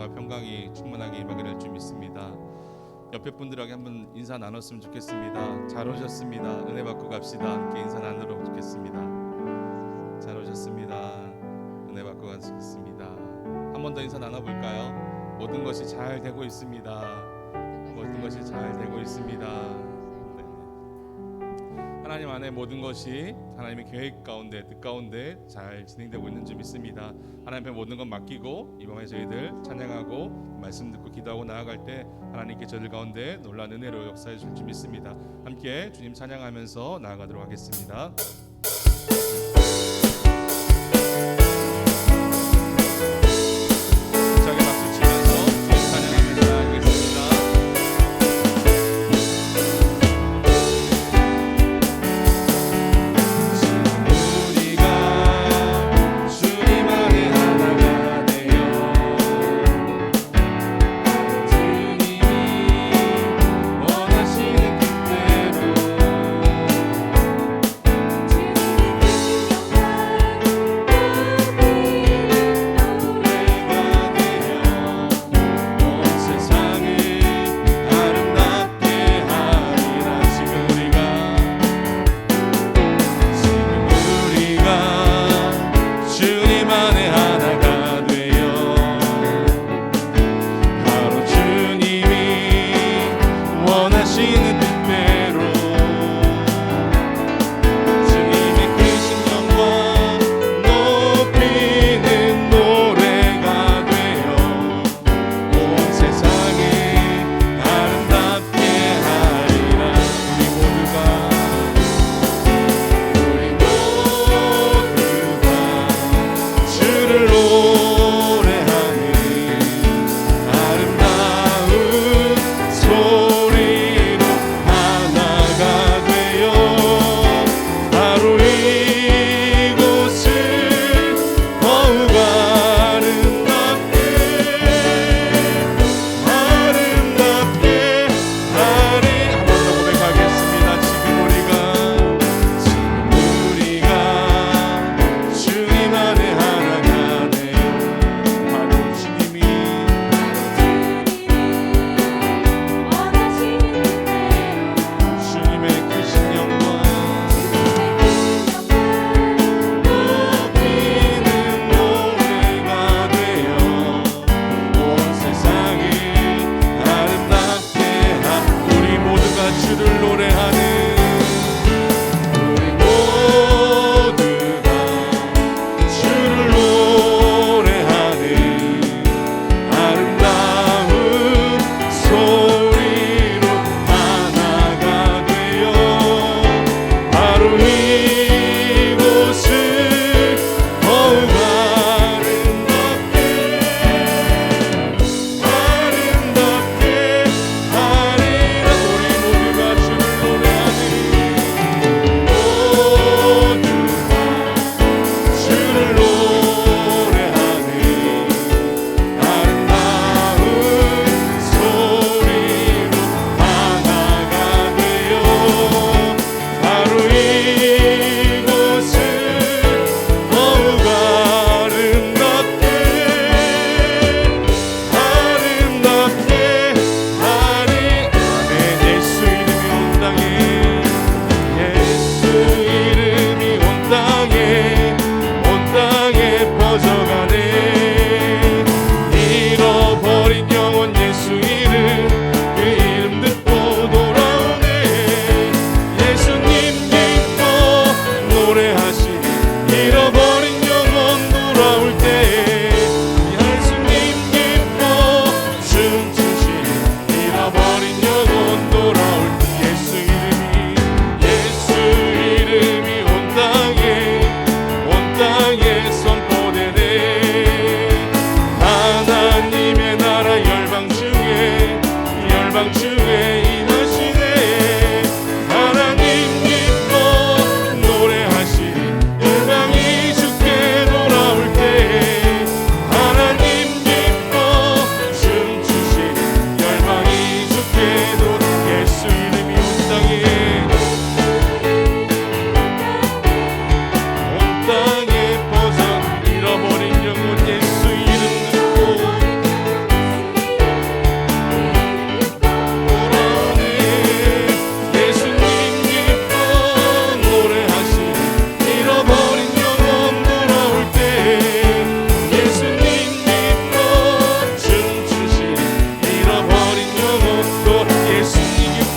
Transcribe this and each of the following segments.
평안과 평강이 충만하게 임하게 될 줄 믿습니다. 옆에 분들에게 한번 인사 나눴으면 좋겠습니다. 잘 오셨습니다. 은혜 받고 갑시다. 함께 인사 나누도록 좋겠습니다. 잘 오셨습니다. 은혜 받고 가시겠습니다. 한 번 더 인사 나눠볼까요? 모든 것이 잘 되고 있습니다. 모든 것이 잘 되고 있습니다. 하나님 안에 모든 것이 하나님의 계획 가운데, 뜻 가운데 잘 진행되고 있는 줄 믿습니다. 하나님 앞에 모든 것 맡기고 이번에 저희들 찬양하고 말씀 듣고 기도하고 나아갈 때 하나님께 저희들 가운데 놀라운 은혜로 역사해 줄 줄 믿습니다. 함께 주님 찬양하면서 나아가도록 하겠습니다.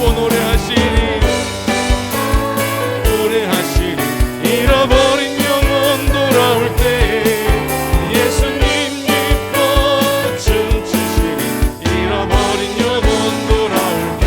기뻐 노래하시리 잃어버린 영혼 돌아올 때 예수님 기뻐 춤추시리 잃어버린 영혼 돌아올 때.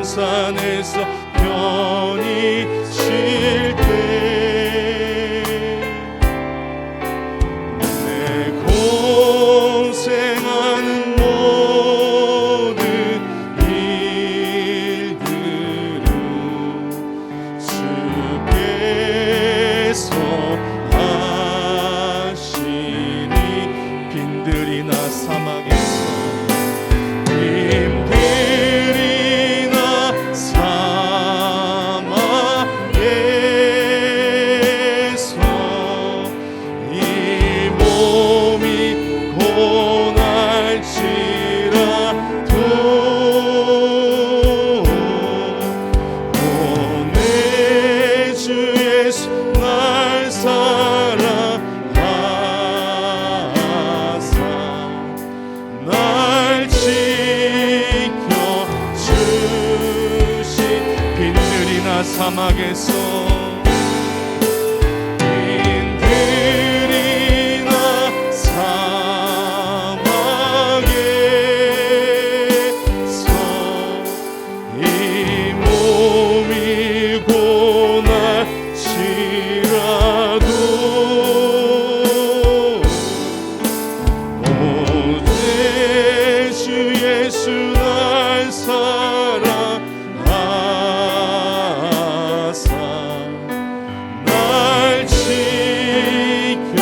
산에서 편히 쉴 때 내 고생하는 모든 일들은 주께서 하시니 빈들이나 사막에서 사막에서 빈들이나 사막에서 이 몸이 고날지라도 오직 주 예수 날 사랑하사 날 지켜주시니.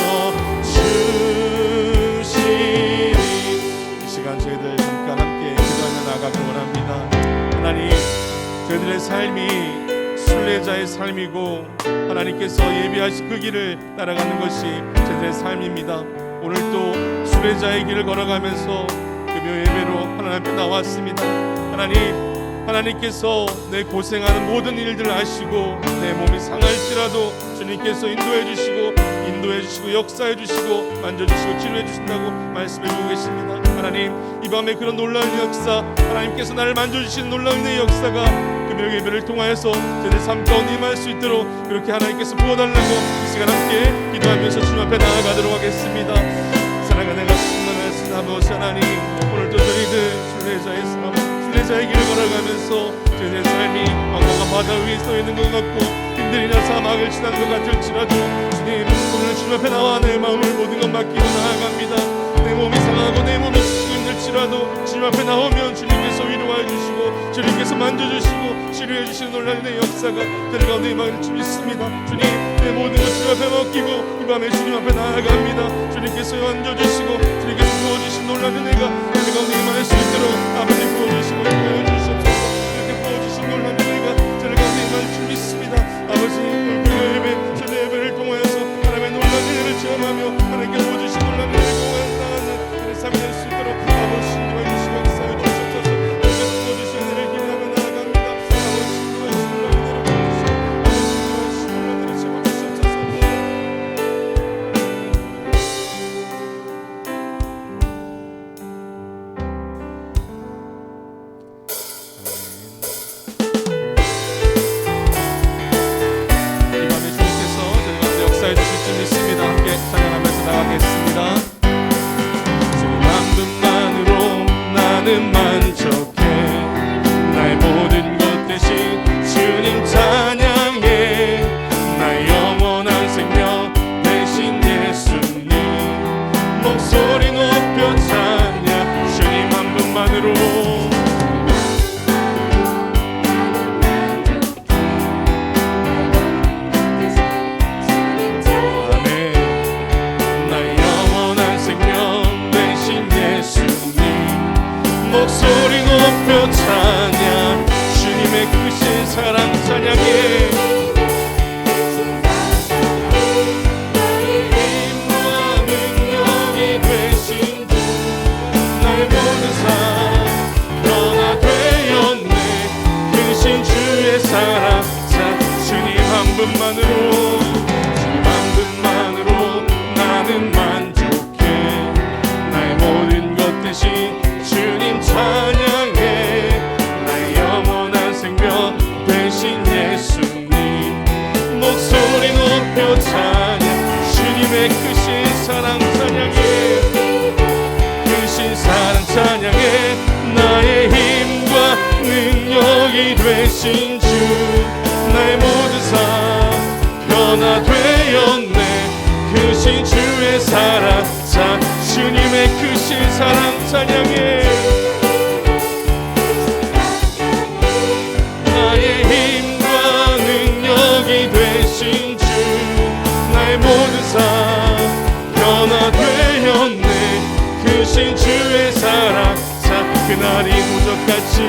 이 시간 저희들 잠깐 함께 기도하며 나가기 원합니다. 하나님, 저희들의 삶이 순례자의 삶이고 하나님께서 예비하신 그 길을 따라가는 것이 저희들의 삶입니다. 오늘도 순례자의 길을 걸어가면서 금요 예배로 하나님 앞에 나왔습니다. 하나님께서 내 고생하는 모든 일들을 아시고 내 몸이 상할지라도 주님께서 인도해 주시고 역사해 주시고 만져주시고 치료해 주신다고 말씀해 주고 계십니다. 하나님, 이 밤에 그런 놀라운 역사, 하나님께서 나를 만져주시는 놀라운 의 역사가 금요 예배를 통하여서 저희들 삶 가운데 임할 수 있도록 그렇게 하나님께서 부어달라고 이 시간 함께 기도하면서 주님 앞에 나아가도록 하겠습니다. 사랑하는 가슴 아버지 하나님, 오늘도 저희들 순례자의 길을 걸어가면서 내 삶이 왕과 바다 위에 서 있는 것 같고 힘들이나 사막을 지난 것 같을지라도 주님 오늘 주님 앞에 나와 내 마음을 모든 것 맡기고 나아갑니다. 내 몸이 상하고 내 몸이 지치고 힘들지라도 주님 앞에 나오면 주님께서 위로해 주시고 주님께서 만져주시고 치료해 주시는 놀라운 내 역사가 저희 가운데 임하기를 주 믿습니다. 주님 내 모든 것 주님 앞에 맡기고 이 밤에 주님 앞에 나아갑니다. 주님께서 만져주시고 주님께서 부어주신 놀라운 은혜가 저희 가운데 임할 수 있도록 아버지 부어주시고 인도해 주시옵소서. 이렇게 부어주신 놀라운 은혜가 저희 가운데 임할 줄 믿습니다. 아버지 오늘 예배 저희 예배를 통하여서 하나님의 놀라운 은혜를 체험하며 하나님께 부어주신 놀라운 은혜를 공헌하는 그의 삶이 될 수 있도록 아버지 인도해 주시고 역사해 주시옵소서. 주님께서 부어주신 은혜를 기대하며 나아갑니다. 아버지 인도해 주신 놀라운 은혜를 부어주시고 아버지 인도해 주신 놀라운 은혜를 채워주시옵소서. 역사해 주실 줄 믿습니다. 함께 찬양하면서 나가겠습니다. 주님 한 분만으로 나는 만족해 나의 모든 것 대신 주님 찬양해 나의 영원한 생명 대신 예수님 목소리 높여 찬양 주님 한 분만으로 목소리 높여 찬양 주님의 크신 사랑 찬양해 나의 힘과 능력이 되신 주 나의 모든 삶 변화되었네 크신 주의 사랑 자 주님 한 분만으로 주님 한 분만으로 나는 만족해 나의 모든 것 대신 주님 찬양해 나의 영원한 생명 되신 예수님 목소리 높여 찬양 주님의 크신 사랑 찬양해 크신 사랑 찬양해 나의 힘과 능력이 되신 주 나의 모든 삶 변화되었네 크신 주의 사랑 자 주님의 크신 사랑 찬양해 나의 힘과 능력이 되신 주 나의 모든 삶 변화되었네 크신 주의 사랑 자 그날이 도적같이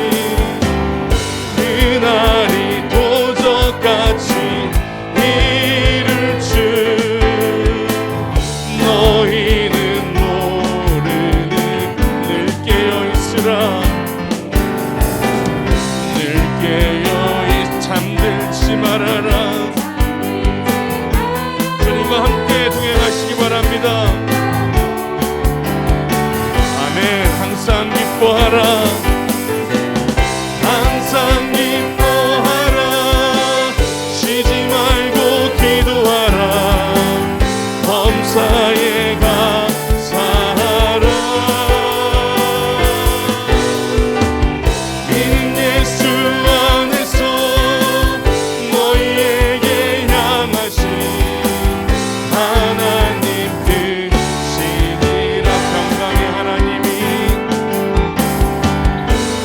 이룰 줄 너희는 모르는 늘 깨어있으라 늘 깨어있 잠들지 말아라 주님과 함께 동행하시기 바랍니다. 아멘. 항상 기뻐하라 항상 기뻐하라 쉬지 말고 기도하라 범사에 감사하라 이는 예수 안에서 너희에게 향하신 하나님 뜻이니라 평강의 하나님이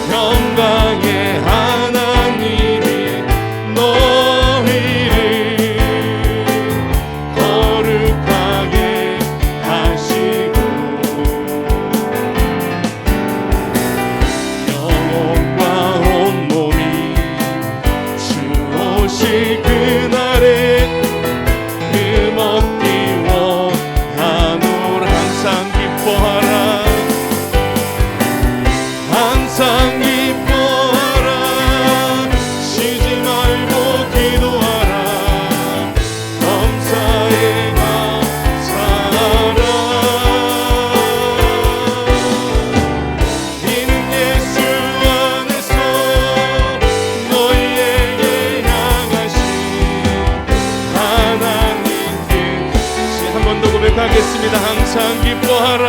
평강의 하나님이 너희를 거룩하게 하시고 영혼과 온몸이 주 오실 그날에 흠없기 원하노라 항상 기뻐하라 항상 기뻐하라 쉬지 말고 기도하라 범사에 감사하라 이는 예수 안에서 너희에게 향하신 하나님 뜻이 한 번 더 고백하겠습니다. 항상 기뻐하라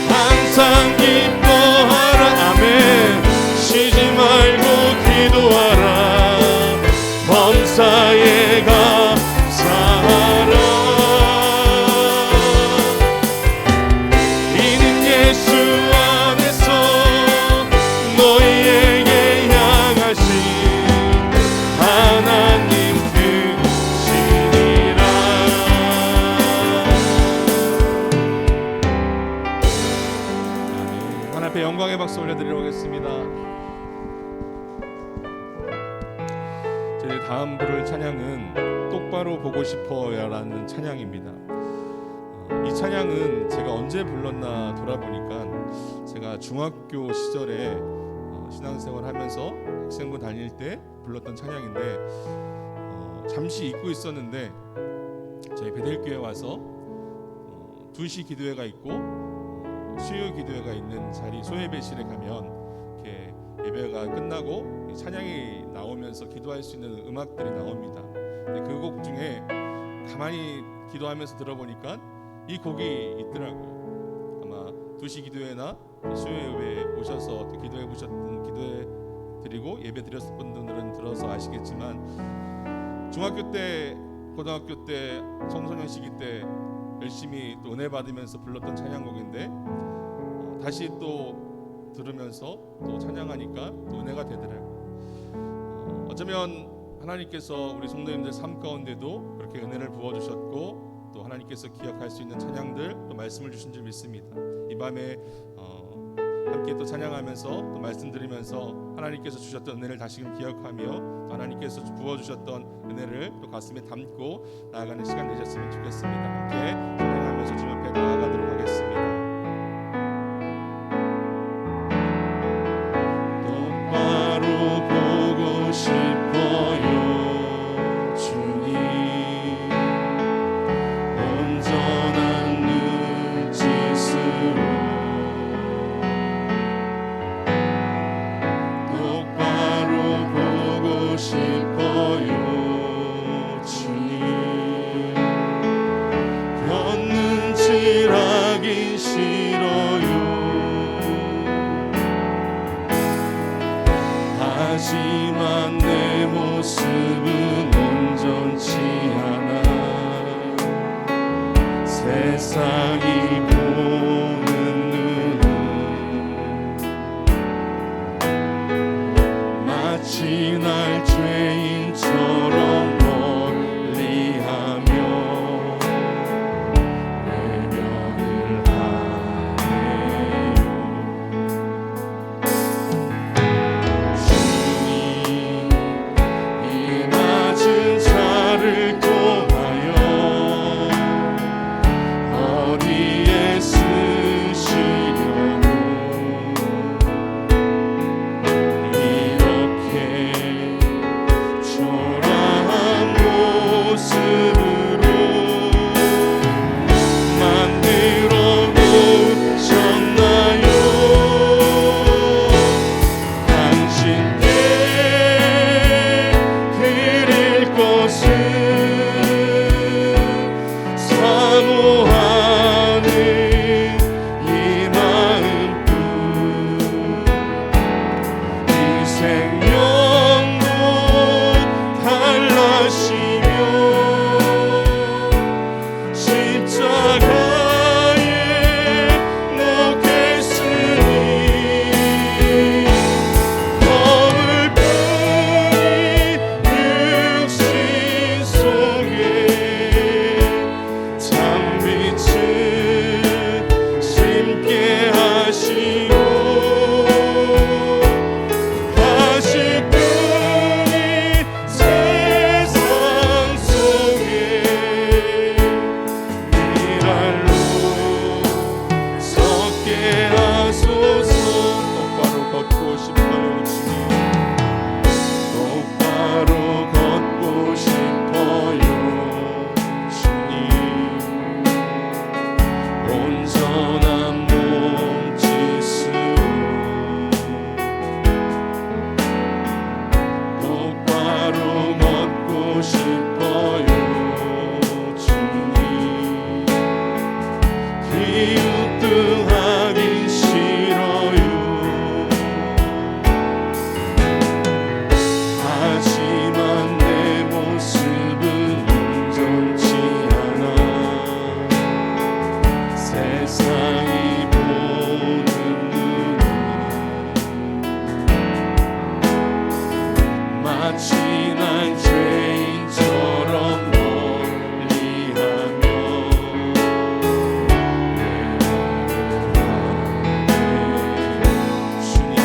항상 기뻐하라 아멘 쉬지 감사에 감사하라. 이는 예수 안에서 너희에게 향하신 하나님 뜻이니라. 하나님 앞에 영광의 박수 올려드리러 오겠습니다. 저희 다음 부를 찬양은 똑바로 보고 싶어요라는 찬양입니다. 이 찬양은 제가 언제 불렀나 돌아보니까 제가 중학교 시절에 신앙생활 하면서 학생부 다닐 때 불렀던 찬양인데 잠시 잊고 있었는데 저희 베델교회 와서 2시 기도회가 있고 수요 기도회가 있는 자리 소예배실에 가면 이렇게 예배가 끝나고 찬양이 나오면서 기도할 수 있는 음악들이 나옵니다. 근데 그 곡 중에 가만히 기도하면서 들어보니까 이 곡이 있더라고요. 아마 2시 기도회나 수요 예배 오셔서 기도해 보셨던 기도해 드리고 예배 드렸을 분들은 들어서 아시겠지만 중학교 때 고등학교 때 청소년 시기 때 열심히 또 은혜 받으면서 불렀던 찬양곡인데 다시 또 들으면서 또 찬양하니까 또 은혜가 되더라고요. 어쩌면 하나님께서 우리 성도님들 삶 가운데도 그렇게 은혜를 부어주셨고 또 하나님께서 기억할 수 있는 찬양들 또 말씀을 주신 줄 믿습니다. 이 밤에 함께 또 찬양하면서 또 말씀드리면서 하나님께서 주셨던 은혜를 다시금 기억하며 또 하나님께서 부어주셨던 은혜를 또 가슴에 담고 나아가는 시간 되셨으면 좋겠습니다. 함께 찬양하면서 주님 앞에 나아가도록 하겠습니다. 싶어요 주님 온전한 눈짓으로 똑바로 보고 싶어요 주님 걷는지라긴 싫어요 하지만 내 모습은 온전치 않아 세상이 보는 눈은 마치 날 죄인처럼 멀리하며 외면을 하네요. 자를 통하여 어디에 쓰시려고 이렇게 초라한 모습으로 만들어 놓으셨나요? 당신께 드릴 것은 사모하는 이 마음뿐 이 생명도 달라시며 십자가에 못 겠으니 거울 육신 속에 참빛을 심게 하시고 가시꾼이 세상 속에 미랄로 섞게 하소서. 똑바로 걷고 싶어요 주님 똑바로 걷고 싶어요 주님 온전한 몸짓으로 똑바로 걷고 싶어요 주님 뒤뚱하긴 싫어요 하지만 내 모습 지난 죄인처럼 멀리하며 주님 이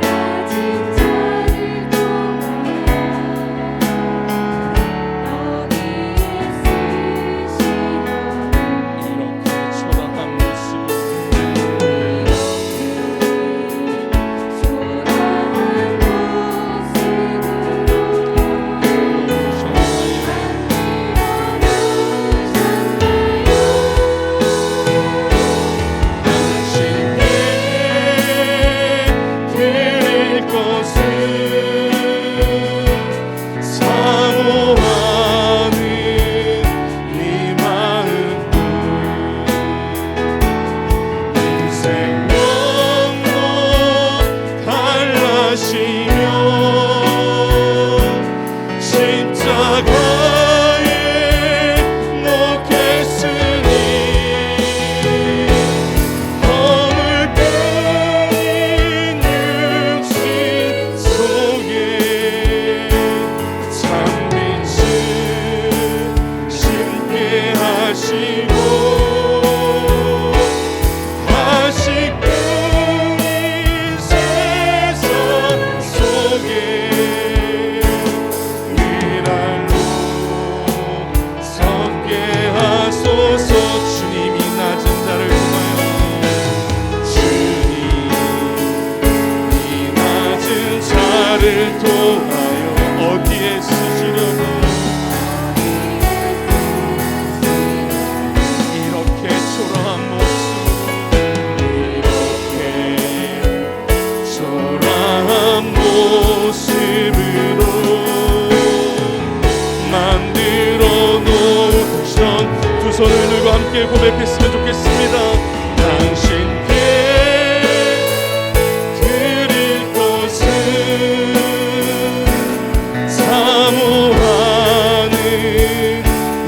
낮은 자를 보아요. 이렇게 초라한 모습으로 당신께 드릴 것은 사모하는 이 마음뿐 인생명도 달라시며 십자가에 놓겠으니 허물뿐인 육신 속에 참빛을 심게 하시고 아직뿐인 세상 속에 위랄로 섰게 하소서. 주님이 낮은 자를 보아요. 주님 이 낮은 자를 도와요. 어디에 쓰시려고 이렇게 초라한 모습으로 만들어 놓으신 두 손을 들고 함께 고백했으면 좋겠습니다. 당신께 드릴 것은 사모하는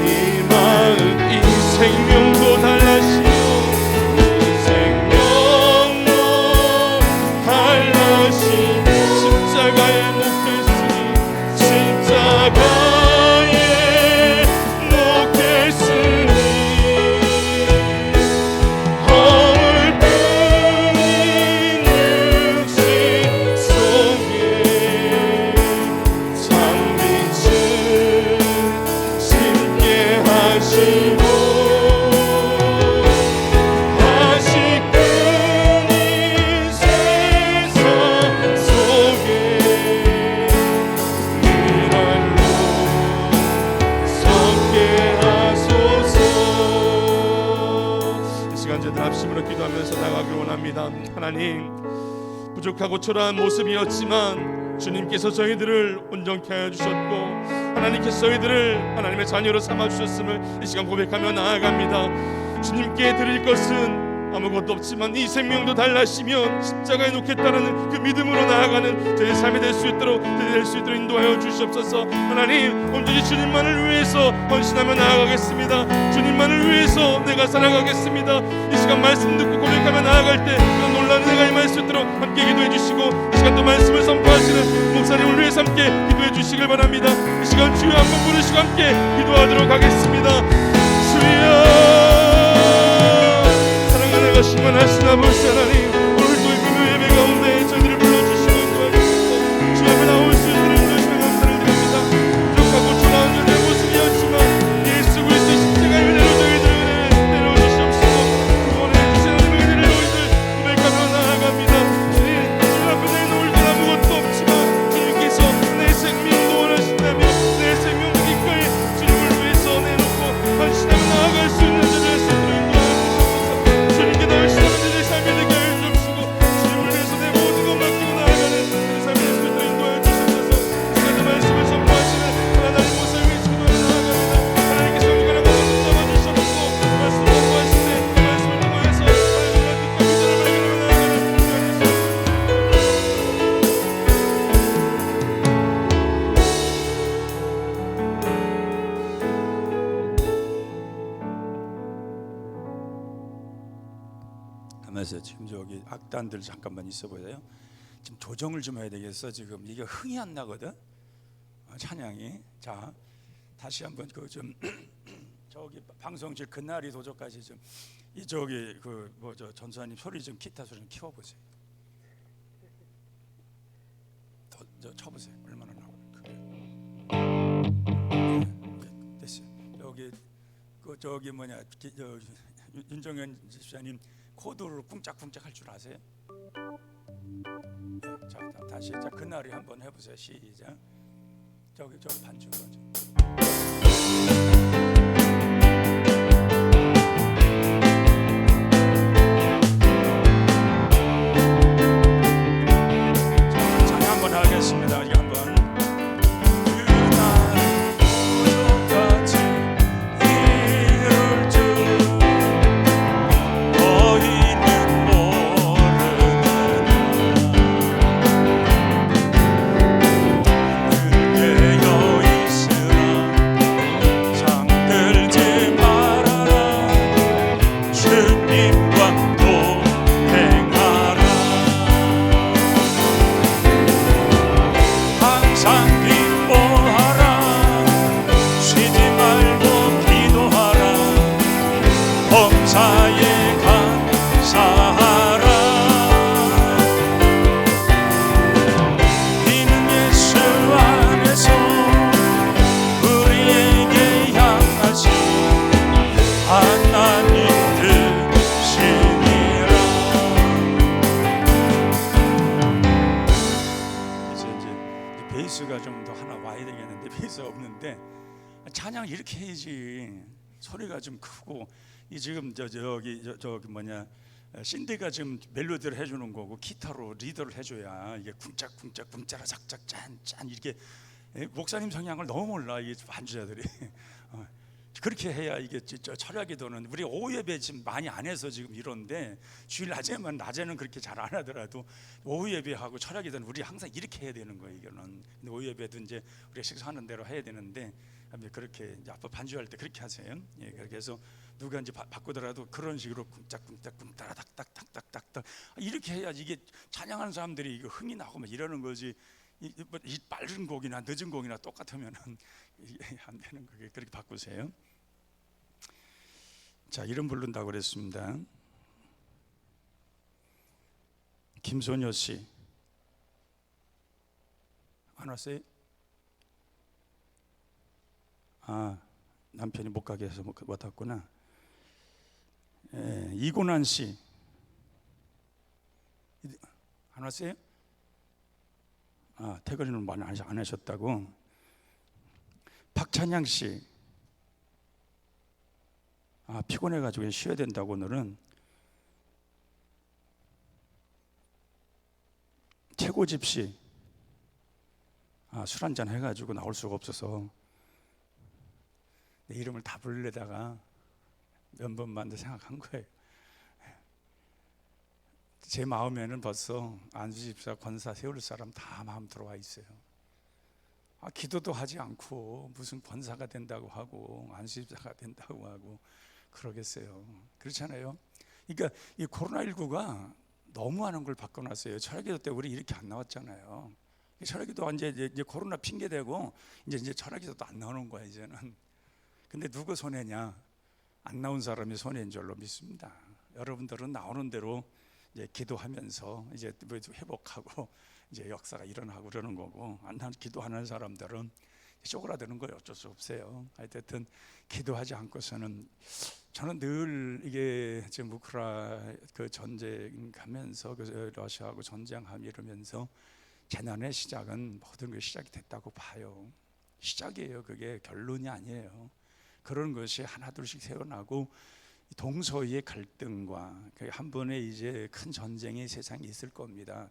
이 마음 이 생명도 달라시며 생명도 달라시 십자가에 놓겠으니 십자가에 놓겠으니 허물뿐인 육신 속에 참빛을 심게 하시고 아직뿐인 세상 속에 미랄로 섰게 하소서. 이 시간 저희들 합심으로 기도하면서 나가길 원합니다. 하나님, 부족하고 초라한 모습이었지만 주님께서 저희들을 온전케 하여 주셨고 하나님께서 저희들을 하나님의 자녀로 삼아 주셨음을 이 시간 고백하며 나아갑니다. 주님께 드릴 것은 아무것도 없지만 이 생명도 달라시면 십자가에 놓겠다는 그 믿음으로 나아가는 저희 삶이 될 수 있도록 인도하여 주시옵소서. 하나님, 온전히 주님만을 위해서 헌신하며 나아가겠습니다. 주님만을 위해서 내가 살아가겠습니다. 이 시간 말씀 듣고 고백하며 나아갈 때 그런 놀라운 은혜가 임할 수 있도록 함께 기도해 주시고 이 시간 또 말씀을 선포하시는 목사님을 위해서 함께 기도해 주시길 바랍니다. 이 시간 주여 한번 부르시고 함께 기도하도록 하겠습니다. 주여, 충만하신 아버지 하나님, 오늘도 이 금요 예배 가운데 저희들을 불러주시고 인도하시옵소서. 주 앞에 나올 수 있도록 인도하시며 감사를 드립니다. 부족하고 초라한 저의 모습이었지만 예수 그리스도의 십자가의 은혜로 저희들을 내려주시옵소서. 구원해 주신 하나님의 은혜를 저희들 고백하며 나아갑니다. 주님 앞에 내놓을 것 아무것도 없지만 주님께서 내 생명도 원하신다며 내 생명도 기꺼이 주님을 위해서 내놓고 헌신하며 나아갈 수 있는 저를 주님께 널 시작하는 내 삶이 되게 하여 주옵소서. 보세요. 지금 저기 악단들 잠깐만 있어 보세요. 지금 조정을 좀 해야 되겠어. 지금 이게 흥이 안 나거든. 찬양이. 자, 다시 한번 그 좀 저기 방송실 그날이 도저까지 좀 이 저기 그 뭐 저 전사님 소리 좀 기타 소리 좀 키워 보세요. 저 쳐보세요. 얼마나 나오고 크게. 네, 됐어요. 여기 그 저기 뭐냐 윤정현 집사님 코드로 쿵짝쿵짝 할 줄 아세요? 네, 자 다시 자 그날이 한번 해보세요. 시작. 저기 반주 거죠. 하겠습니다. 이제 한번 그날 도저까지 이룰 줄 너희는 모르느냐 늘 깨어 있으라 잠들지 말아라 주님과 동행하라 항상 기뻐하라 쉬지 말고 기도하라 범사에 감사하라 이는 예수 안에서 우리에게 향하신 하나님 뜻이니라. 이제 베이스가 좀 더 하나 와야 되겠는데 베이스가 없는데 찬양 이렇게 해야지. 소리가 좀 크고 이 지금 저기 뭐냐 신디가 지금 멜로디를 해주는 거고 기타로 리더를 해줘야 이게 쿵짝쿵짝 쿵짜라 작작 짠짠 이렇게 목사님 성향을 너무 몰라 이게 반주자들이. 그렇게 해야 이게 철학기도는 우리 오후 예배 지금 많이 안 해서 지금 이런데 주일 낮에는 그렇게 잘 안 하더라도 오후 예배하고 철학기도는 우리 항상 이렇게 해야 되는 거예요. 이거는 근데 오후 예배도 이제 우리가 식사하는 대로 해야 되는데 그렇게 이제 앞으로 반주할 때 그렇게 하세요. 예, 그렇게 해서 누가 이제 바꾸더라도 그런 식으로 쿵짝쿵짝 쿵따라 닥닥닥닥닥닥 이렇게 해야지 이게 찬양하는 사람들이 이거 흥이 나고 막 이러는 거지. 이 빠른 곡이나 늦은 곡이나 똑같으면은 이게 안 되는 거예요. 그렇게 바꾸세요. 자, 이름 부른다고 그랬습니다. 김소녀 씨 안 왔어요? 아, 남편이 못 가게 해서 못 왔구나. 이고난 씨 안 왔어요? 아, 퇴근을 많이 안 하셨다고. 박찬양 씨, 아, 피곤해가지고 쉬어야 된다고 오늘은. 최고집 씨, 아, 술 한잔 해가지고 나올 수가 없어서 내 이름을 다 부르려다가 몇 번만 더 생각한 거예요. 제 마음에는 벌써 안수집사 권사 세울 사람 다 마음 들어와 있어요. 아, 기도도 하지 않고 무슨 권사가 된다고 하고 안수집사가 된다고 하고 그러겠어요. 그렇잖아요. 그러니까 이 코로나19가 너무하는 걸 바꿔놨어요. 철학기도 때 우리 이렇게 안 나왔잖아요. 철학기도 이제 코로나 핑계 대고 이제 철학기도도 안 나오는 거야 이제는. 근데 누구 손해냐? 안 나온 사람이 손해인 줄로 믿습니다. 여러분들은 나오는 대로 이제 기도하면서 이제 회복하고 이제 역사가 일어나고 그러는 거고, 안 기도하는 사람들은 쪼그라드는 거예요. 어쩔 수 없어요. 하여튼 기도하지 않고서는, 저는 늘 이게 지금 우크라 그 전쟁 가면서 그 러시아하고 전쟁하며 이러면서 재난의 시작은 모든 것이 시작이 됐다고 봐요. 시작이에요. 그게 결론이 아니에요. 그런 것이 하나둘씩 새어나고 동서의 갈등과 한 번에 이제 큰 전쟁이 세상에 있을 겁니다.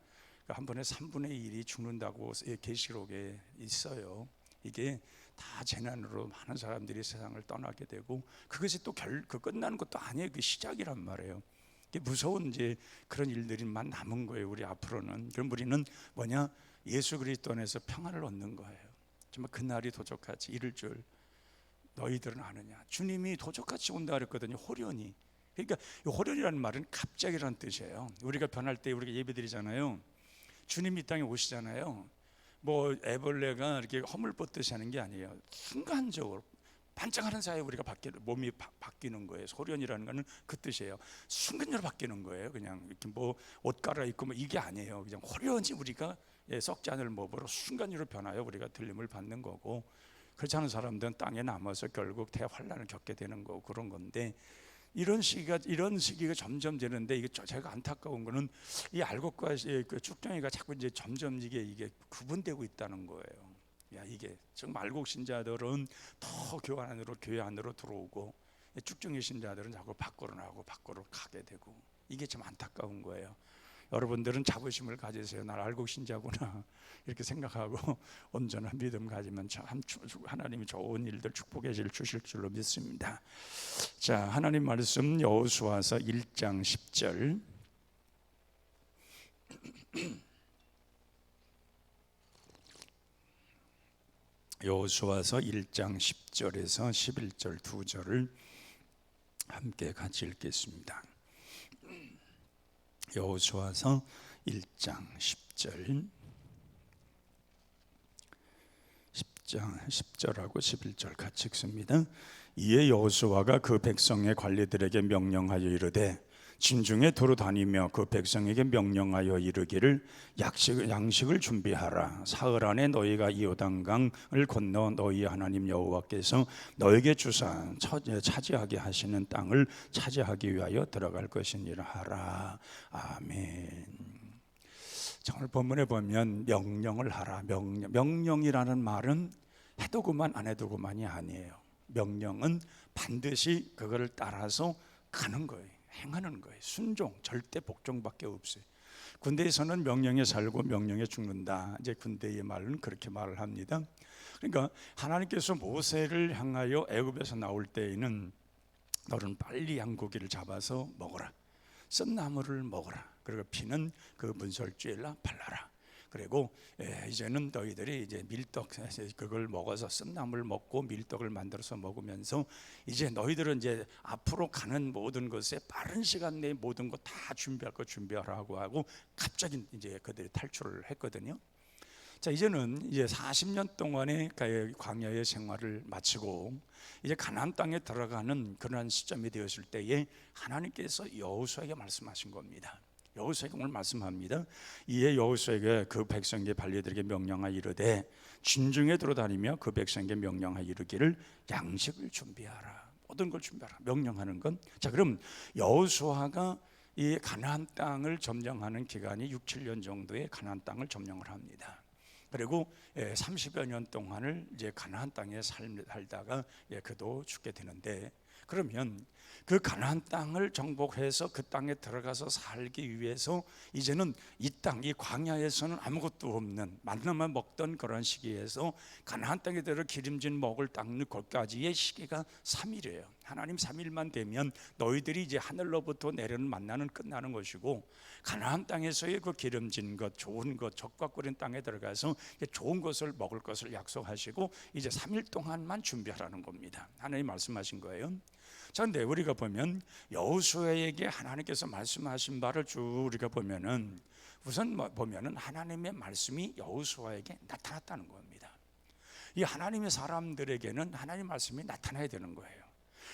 한 번에 3분의 1이 죽는다고 계시록에 있어요. 이게 다 재난으로 많은 사람들이 세상을 떠나게 되고, 그것이 또 끝나는 것도 아니에요. 그 시작이란 말이에요. 무서운 이제 그런 일들이만 남은 거예요. 우리 앞으로는. 그럼 우리는 뭐냐? 예수 그리스도 안에서 평안을 얻는 거예요. 정말 그날이 도적같이 이를 줄 너희들은 아느냐? 주님이 도적같이 온다 그랬거든요. 호련히. 그러니까 이 호련이라는 말은 갑자기라는 뜻이에요. 우리가 변할 때 우리가 예배드리잖아요. 주님이 이 땅에 오시잖아요. 뭐 애벌레가 이렇게 허물 뻗듯이 하는 게 아니에요. 순간적으로 반짝하는 사이에 우리가 몸이 바뀌는 거예요. 소련이라는 거는 그 뜻이에요. 순간적으로 바뀌는 거예요. 그냥 이렇게 뭐 옷 갈아입고 뭐 이게 아니에요. 그냥 호련히 우리가 썩지 않을 몸으로 순간적으로 변하여 우리가 들림을 받는 거고, 그렇지 않은 사람들은 땅에 남아서 결국 대환란을 겪게 되는 거고 그런 건데, 이런 시기가 점점 되는데, 이게 제가 안타까운 거는 이 알곡과 그 쭉정이가 자꾸 이제 점점 이게 구분되고 있다는 거예요. 야, 이게 정말 알곡 신자들은 더 교회 안으로 들어오고, 쭉정이 신자들은 자꾸 밖으로 나가고 밖으로 가게 되고, 이게 좀 안타까운 거예요. 여러분들은 자부심을 가지세요. 날 알곡 신자구나 이렇게 생각하고 온전한 믿음 가지면 참 하나님이 좋은 일들 축복의 질 주실 줄로 믿습니다. 자, 하나님 말씀 여호수아서 1장 10절. 여호수아서 1장 10절에서 11절 두 절을 함께 같이 읽겠습니다. 여호수아서 1장 10절하고 11절 같이 읽습니다. 이에 여호수아가 그 백성의 관리들에게 명령하여 이르되 진중에 도로 다니며 그 백성에게 명령하여 이르기를 양식을 준비하라. 사흘 안에 너희가 이 요단강을 건너 너희 하나님 여호와께서 너에게 주사 차지하게 하시는 땅을 차지하기 위하여 들어갈 것이니라 하라. 아멘. 자, 오늘 본문에 보면 명령을 하라. 명령이라는 말은 해도 그만 안 해도 그만이 아니에요. 명령은 반드시 그거를 따라서 가는 거예요. 행하는 거예요. 순종, 절대 복종밖에 없어요. 군대에서는 명령에 살고 명령에 죽는다. 이제 군대의 말은 그렇게 말을 합니다. 그러니까 하나님께서 모세를 향하여 애굽에서 나올 때에는 너는 빨리 양고기를 잡아서 먹어라. 썬 나물을 먹어라. 그리고 피는 그 문설주에라 발라라. 그리고 이제는 너희들이 이제 밀떡 그걸 먹어서 쓴나물 먹고 밀떡을 만들어서 먹으면서 이제 너희들은 이제 앞으로 가는 모든 것에 빠른 시간 내에 모든 것 다 준비할 거 준비하라고 하고 갑자기 이제 그들이 탈출을 했거든요. 자, 이제는 이제 40년 동안의 광야의 생활을 마치고 이제 가나안 땅에 들어가는 그러한 시점이 되었을 때에 하나님께서 여호수아에게 말씀하신 겁니다. 여호수아에게 오늘 말씀합니다. 이에 여호수아에게 그 백성에게 관리들에게 명령하여 이르되 진중에 들어다니며 그 백성에게 명령하여 이르기를 양식을 준비하라. 모든 걸 준비하라. 명령하는 건, 자, 그럼 여호수아가 이 가나안 땅을 점령하는 기간이 6, 7년 정도의 가나안 땅을 점령을 합니다. 그리고 30여 년 동안을 이제 가나안 땅에 살다가 그도 죽게 되는데, 그러면 그 가나안 땅을 정복해서 그 땅에 들어가서 살기 위해서 이제는 이 땅, 이 광야에서는 아무것도 없는 만나만 먹던 그런 시기에서 가나안 땅에 들어 기름진 먹을 닦는 것까지의 시기가 3일이에요. 하나님 3일만 되면 너희들이 이제 하늘로부터 내려는 만나는 끝나는 것이고, 가나안 땅에서의 그 기름진 것, 좋은 것, 적과 꿀인 땅에 들어가서 좋은 것을 먹을 것을 약속하시고 이제 3일 동안만 준비하라는 겁니다. 하나님 말씀하신 거예요. 그런데 우리가 보면 여호수아에게 하나님께서 말씀하신 바를 쭉 우리가 보면은 우선 보면은 하나님의 말씀이 여호수아에게 나타났다는 겁니다. 이 하나님의 사람들에게는 하나님 말씀이 나타나야 되는 거예요.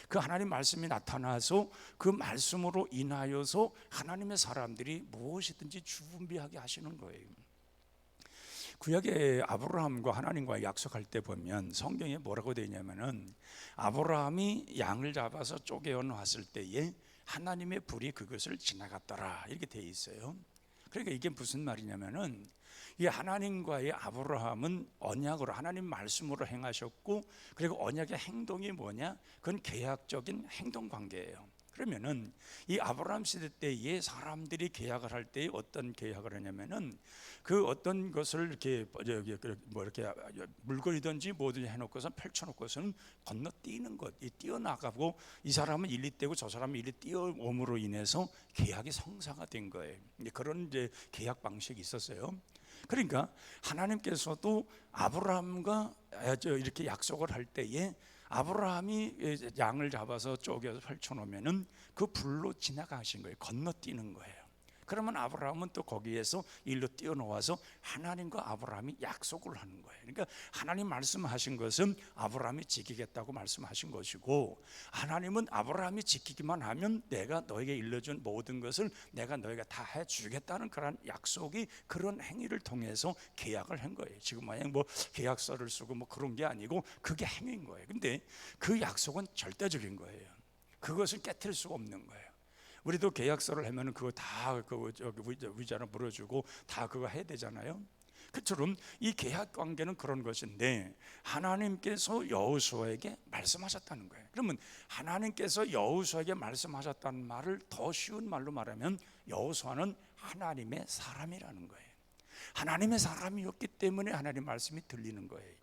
그 하나님 말씀이 나타나서 그 말씀으로 인하여서 하나님의 사람들이 무엇이든지 준비하게 하시는 거예요. 구약의 아브라함과 하나님과 약속할 때 보면 성경에 뭐라고 되어 있냐면은 아브라함이 양을 잡아서 쪼개어 놨을 때에 하나님의 불이 그것을 지나갔더라 이렇게 되어 있어요. 그러니까 이게 무슨 말이냐면은 이 하나님과의 아브라함은 언약으로 하나님 말씀으로 행하셨고, 그리고 언약의 행동이 뭐냐? 그건 계약적인 행동 관계예요. 그러면은 이 아브라함 시대 때에 사람들이 계약을 할 때 어떤 계약을 하냐면은 그 어떤 것을 이렇게 이렇게 물건이든지 뭐든지 해놓고서 펼쳐놓고서는 건너뛰는 것, 이 뛰어나가고 이 사람은 일리 떼고 저 사람은 일리 뛰어옴으로 인해서 계약이 성사가 된 거예요. 그런 이제 계약 방식이 있었어요. 그러니까 하나님께서도 아브라함과 이렇게 약속을 할 때에 아브라함이 양을 잡아서 쪼개서 펼쳐놓으면은 그 불로 지나가신 거예요. 건너뛰는 거예요. 그러면 아브라함은 또 거기에서 일로 뛰어나와서 하나님과 아브라함이 약속을 하는 거예요. 그러니까 하나님 말씀하신 것은 아브라함이 지키겠다고 말씀하신 것이고, 하나님은 아브라함이 지키기만 하면 내가 너에게 일러준 모든 것을 내가 너에게 다 해주겠다는 그런 약속이, 그런 행위를 통해서 계약을 한 거예요. 지금 마냥 뭐 계약서를 쓰고 뭐 그런 게 아니고 그게 행위인 거예요. 근데 그 약속은 절대적인 거예요. 그것을 깨트릴 수가 없는 거예요. 우리도 계약서를 하면은 그거 다 그거 위자료 물어주고 다 그거 해야 되잖아요. 그처럼 이 계약 관계는 그런 것인데, 하나님께서 여호수아에게 말씀하셨다는 거예요. 그러면 하나님께서 여호수아에게 말씀하셨다는 말을 더 쉬운 말로 말하면, 여호수아는 하나님의 사람이라는 거예요. 하나님의 사람이었기 때문에 하나님 말씀이 들리는 거예요.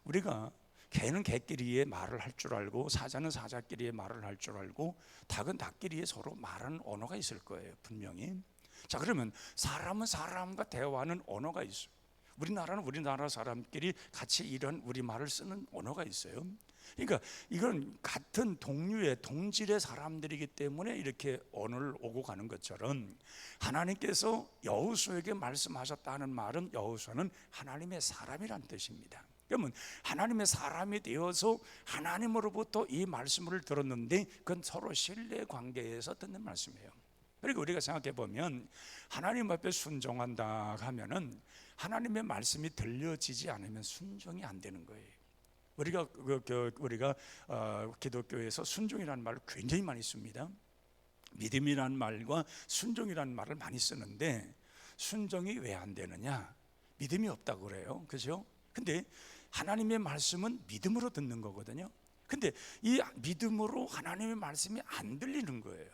우리가 개는 개끼리의 말을 할 줄 알고, 사자는 사자끼리의 말을 할 줄 알고, 닭은 닭끼리의 서로 말하는 언어가 있을 거예요, 분명히. 자, 그러면 사람은 사람과 대화하는 언어가 있어요. 우리나라는 우리나라 사람끼리 같이 이런 우리말을 쓰는 언어가 있어요. 그러니까 이건 같은 동류의 동질의 사람들이기 때문에 이렇게 언어를 오고 가는 것처럼, 하나님께서 여호수아에게 말씀하셨다는 말은 여호수아는 하나님의 사람이란 뜻입니다. 그러면 하나님의 사람이 되어서 하나님으로부터 이 말씀을 들었는데, 그건 서로 신뢰 관계에서 듣는 말씀이에요. 그리고 우리가 생각해 보면, 하나님 앞에 순종한다 하면은 하나님의 말씀이 들려지지 않으면 순종이 안 되는 거예요. 우리가 기독교에서 순종이라는 말을 굉장히 많이 씁니다. 믿음이라는 말과 순종이라는 말을 많이 쓰는데, 순종이 왜 안 되느냐? 믿음이 없다고 그래요. 그죠? 근데 하나님의 말씀은 믿음으로 듣는 거거든요. 근데 이 믿음으로 하나님의 말씀이 안 들리는 거예요.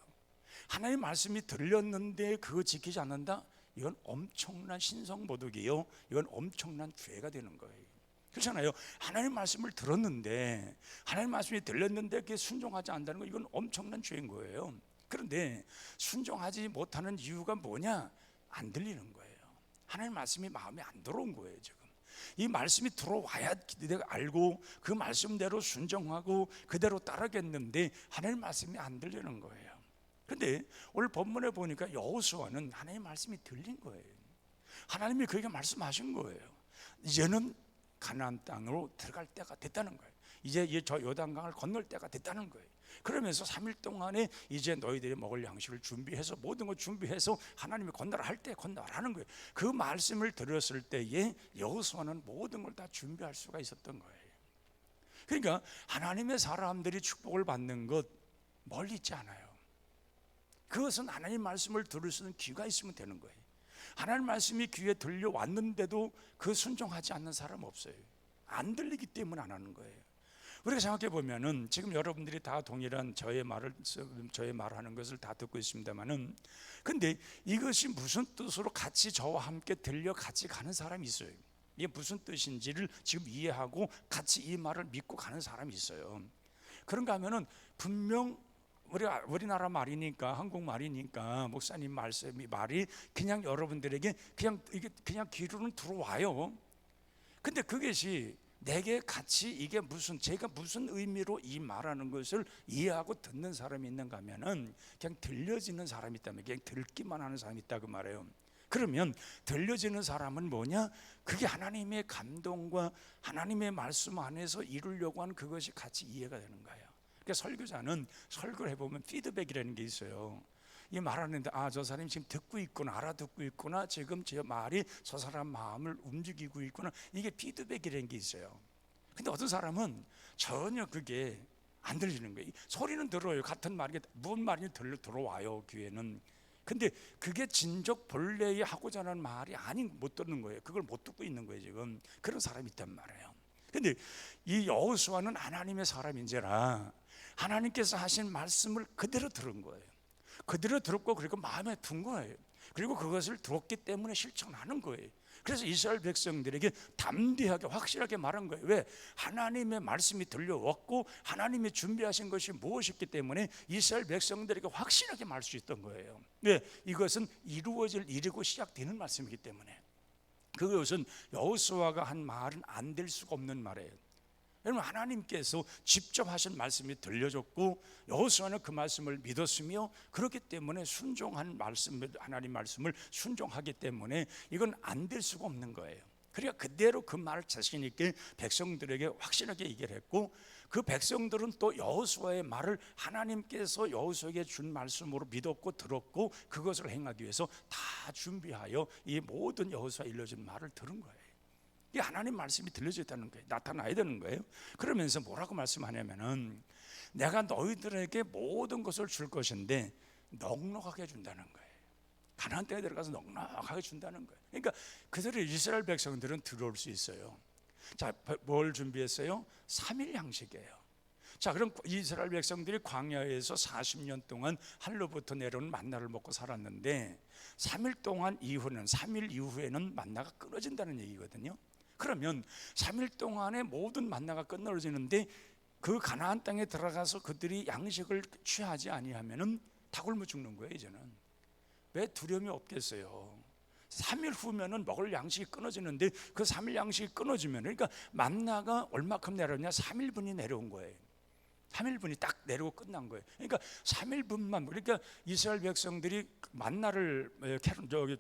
하나님의 말씀이 들렸는데 그거 지키지 않는다? 이건 엄청난 신성모독이요, 이건 엄청난 죄가 되는 거예요. 그렇잖아요. 하나님의 말씀을 들었는데, 하나님의 말씀이 들렸는데 그게 순종하지 않는다는 거, 이건 엄청난 죄인 거예요. 그런데 순종하지 못하는 이유가 뭐냐? 안 들리는 거예요. 하나님의 말씀이 마음에 안 들어온 거예요. 지금 이 말씀이 들어와야 내가 알고 그 말씀대로 순종하고 그대로 따르겠는데, 하나님의 말씀이 안 들리는 거예요. 그런데 오늘 본문에 보니까 여호수아는 하나님의 말씀이 들린 거예요. 하나님이 그에게 말씀하신 거예요. 이제는 가나안 땅으로 들어갈 때가 됐다는 거예요. 이제 저 요단강을 건널 때가 됐다는 거예요. 그러면서 3일 동안에 이제 너희들이 먹을 양식을 준비해서, 모든 걸 준비해서 하나님이 건너라 할 때 건너라는 거예요. 그 말씀을 들었을 때에 여호수아는 모든 걸 다 준비할 수가 있었던 거예요. 그러니까 하나님의 사람들이 축복을 받는 것 멀리 있지 않아요. 그것은 하나님 말씀을 들을 수 있는 귀가 있으면 되는 거예요. 하나님 말씀이 귀에 들려왔는데도 그 순종하지 않는 사람 없어요. 안 들리기 때문에 안 하는 거예요. 우리가 생각해 보면은, 지금 여러분들이 다 동일한 저의 말하는 것을 다 듣고 있습니다만은, 근데 이것이 무슨 뜻으로 같이 저와 함께 들려 같이 가는 사람이 있어요. 이게 무슨 뜻인지를 지금 이해하고 같이 이 말을 믿고 가는 사람이 있어요. 그런가 하면은 분명 우리나라 말이니까, 한국 말이니까 목사님 말이 그냥 여러분들에게 그냥 귀로는 들어와요. 근데 그것이 내게 같이 이게 제가 무슨 의미로 이 말하는 것을 이해하고 듣는 사람이 있는가 하면은, 그냥 들려지는 사람이 있다면, 그냥 듣기만 하는 사람이 있다고 말해요. 그러면 들려지는 사람은 뭐냐? 그게 하나님의 감동과 하나님의 말씀 안에서 이루려고 하는 그것이 같이 이해가 되는 거예요. 그러니까 설교자는 설교를 해보면 피드백이라는 게 있어요. 이 말하는데, 저 사람이 지금 듣고 있구나, 알아듣고 있구나, 지금 제 말이 저 사람 마음을 움직이고 있구나, 이게 피드백이라는 게 있어요. 근데 어떤 사람은 전혀 그게 안 들리는 거예요. 소리는 들어요. 같은 말이 무슨 말인지 들어와요, 귀에는. 근데 그게 진적 본래의 하고자 하는 말이 못 듣는 거예요. 그걸 못 듣고 있는 거예요. 지금 그런 사람이 있단 말이에요. 근데 이 여호수아는 하나님의 사람인지라 하나님께서 하신 말씀을 그대로 들은 거예요. 그대로 들었고, 그리고 마음에 둔 거예요. 그리고 그것을 들었기 때문에 실천하는 거예요. 그래서 이스라엘 백성들에게 담대하게 확실하게 말한 거예요. 왜? 하나님의 말씀이 들려왔고 하나님이 준비하신 것이 무엇이기 때문에 이스라엘 백성들에게 확실하게 말할 수 있던 거예요. 왜? 이것은 이루어질 일이고 시작되는 말씀이기 때문에. 그것은 여호수아가 한 말은 안 될 수가 없는 말이에요. 여러분, 하나님께서 직접 하신 말씀이 들려졌고 여호수아는 그 말씀을 믿었으며 그렇기 때문에 순종한 말씀, 하나님 말씀을 순종하기 때문에 이건 안 될 수가 없는 거예요. 그러니까 그대로 그 말을 자신 있게 백성들에게 확실하게 얘기를 했고, 그 백성들은 또 여호수아의 말을 하나님께서 여호수아에게 준 말씀으로 믿었고 들었고 그것을 행하기 위해서 다 준비하여 이 모든 여호수아 일러준 말을 들은 거예요. 이 하나님 말씀이 들려졌다는 거예요. 나타나야 되는 거예요. 그러면서 뭐라고 말씀하냐면은 내가 너희들에게 모든 것을 줄 것인데 넉넉하게 준다는 거예요. 가나안 땅에 들어가서 넉넉하게 준다는 거예요. 그러니까 그들의 이스라엘 백성들은 들어올 수 있어요. 자, 뭘 준비했어요? 3일 양식이에요. 자, 그럼 이스라엘 백성들이 광야에서 40년 동안 하늘로부터 내려오는 만나를 먹고 살았는데 3일 동안 이후는 3일 이후에는 만나가 끊어진다는 얘기거든요. 그러면 3일 동안에 모든 만나가 끊어지는데 그 가나안 땅에 들어가서 그들이 양식을 취하지 아니하면은 다 굶어 죽는 거예요. 이제는 왜 두려움이 없겠어요? 3일 후면은 먹을 양식이 끊어지는데 그 3일 양식이 끊어지면, 그러니까 만나가 얼마큼 내려오냐? 3일분이 내려온 거예요. 3일분이 딱 내려오고 끝난 거예요. 그러니까 3일분만, 그러니까 이스라엘 백성들이 만나를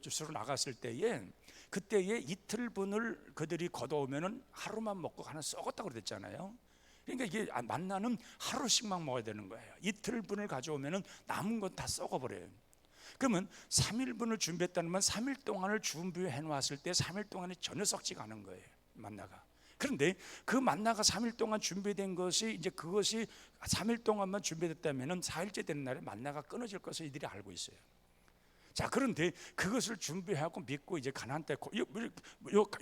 주로 나갔을 때에 그때에 이틀분을 그들이 걷어오면은 하루만 먹고 하나 썩었다고 그랬잖아요. 그러니까 이게 만나는 하루씩만 먹어야 되는 거예요. 이틀분을 가져오면은 남은 건 다 썩어버려요. 그러면 3일분을 준비했다는 건 3일 동안을 준비해 놓았을 때 3일 동안에 전혀 썩지가 않은 거예요, 만나가. 그런데 그 만나가 3일 동안 준비된 것이 이제 그것이 3일 동안만 준비됐다면은 4일째 되는 날에 만나가 끊어질 것을 이들이 알고 있어요. 자, 그런데 그것을 준비하고 믿고 이제 가나안 땅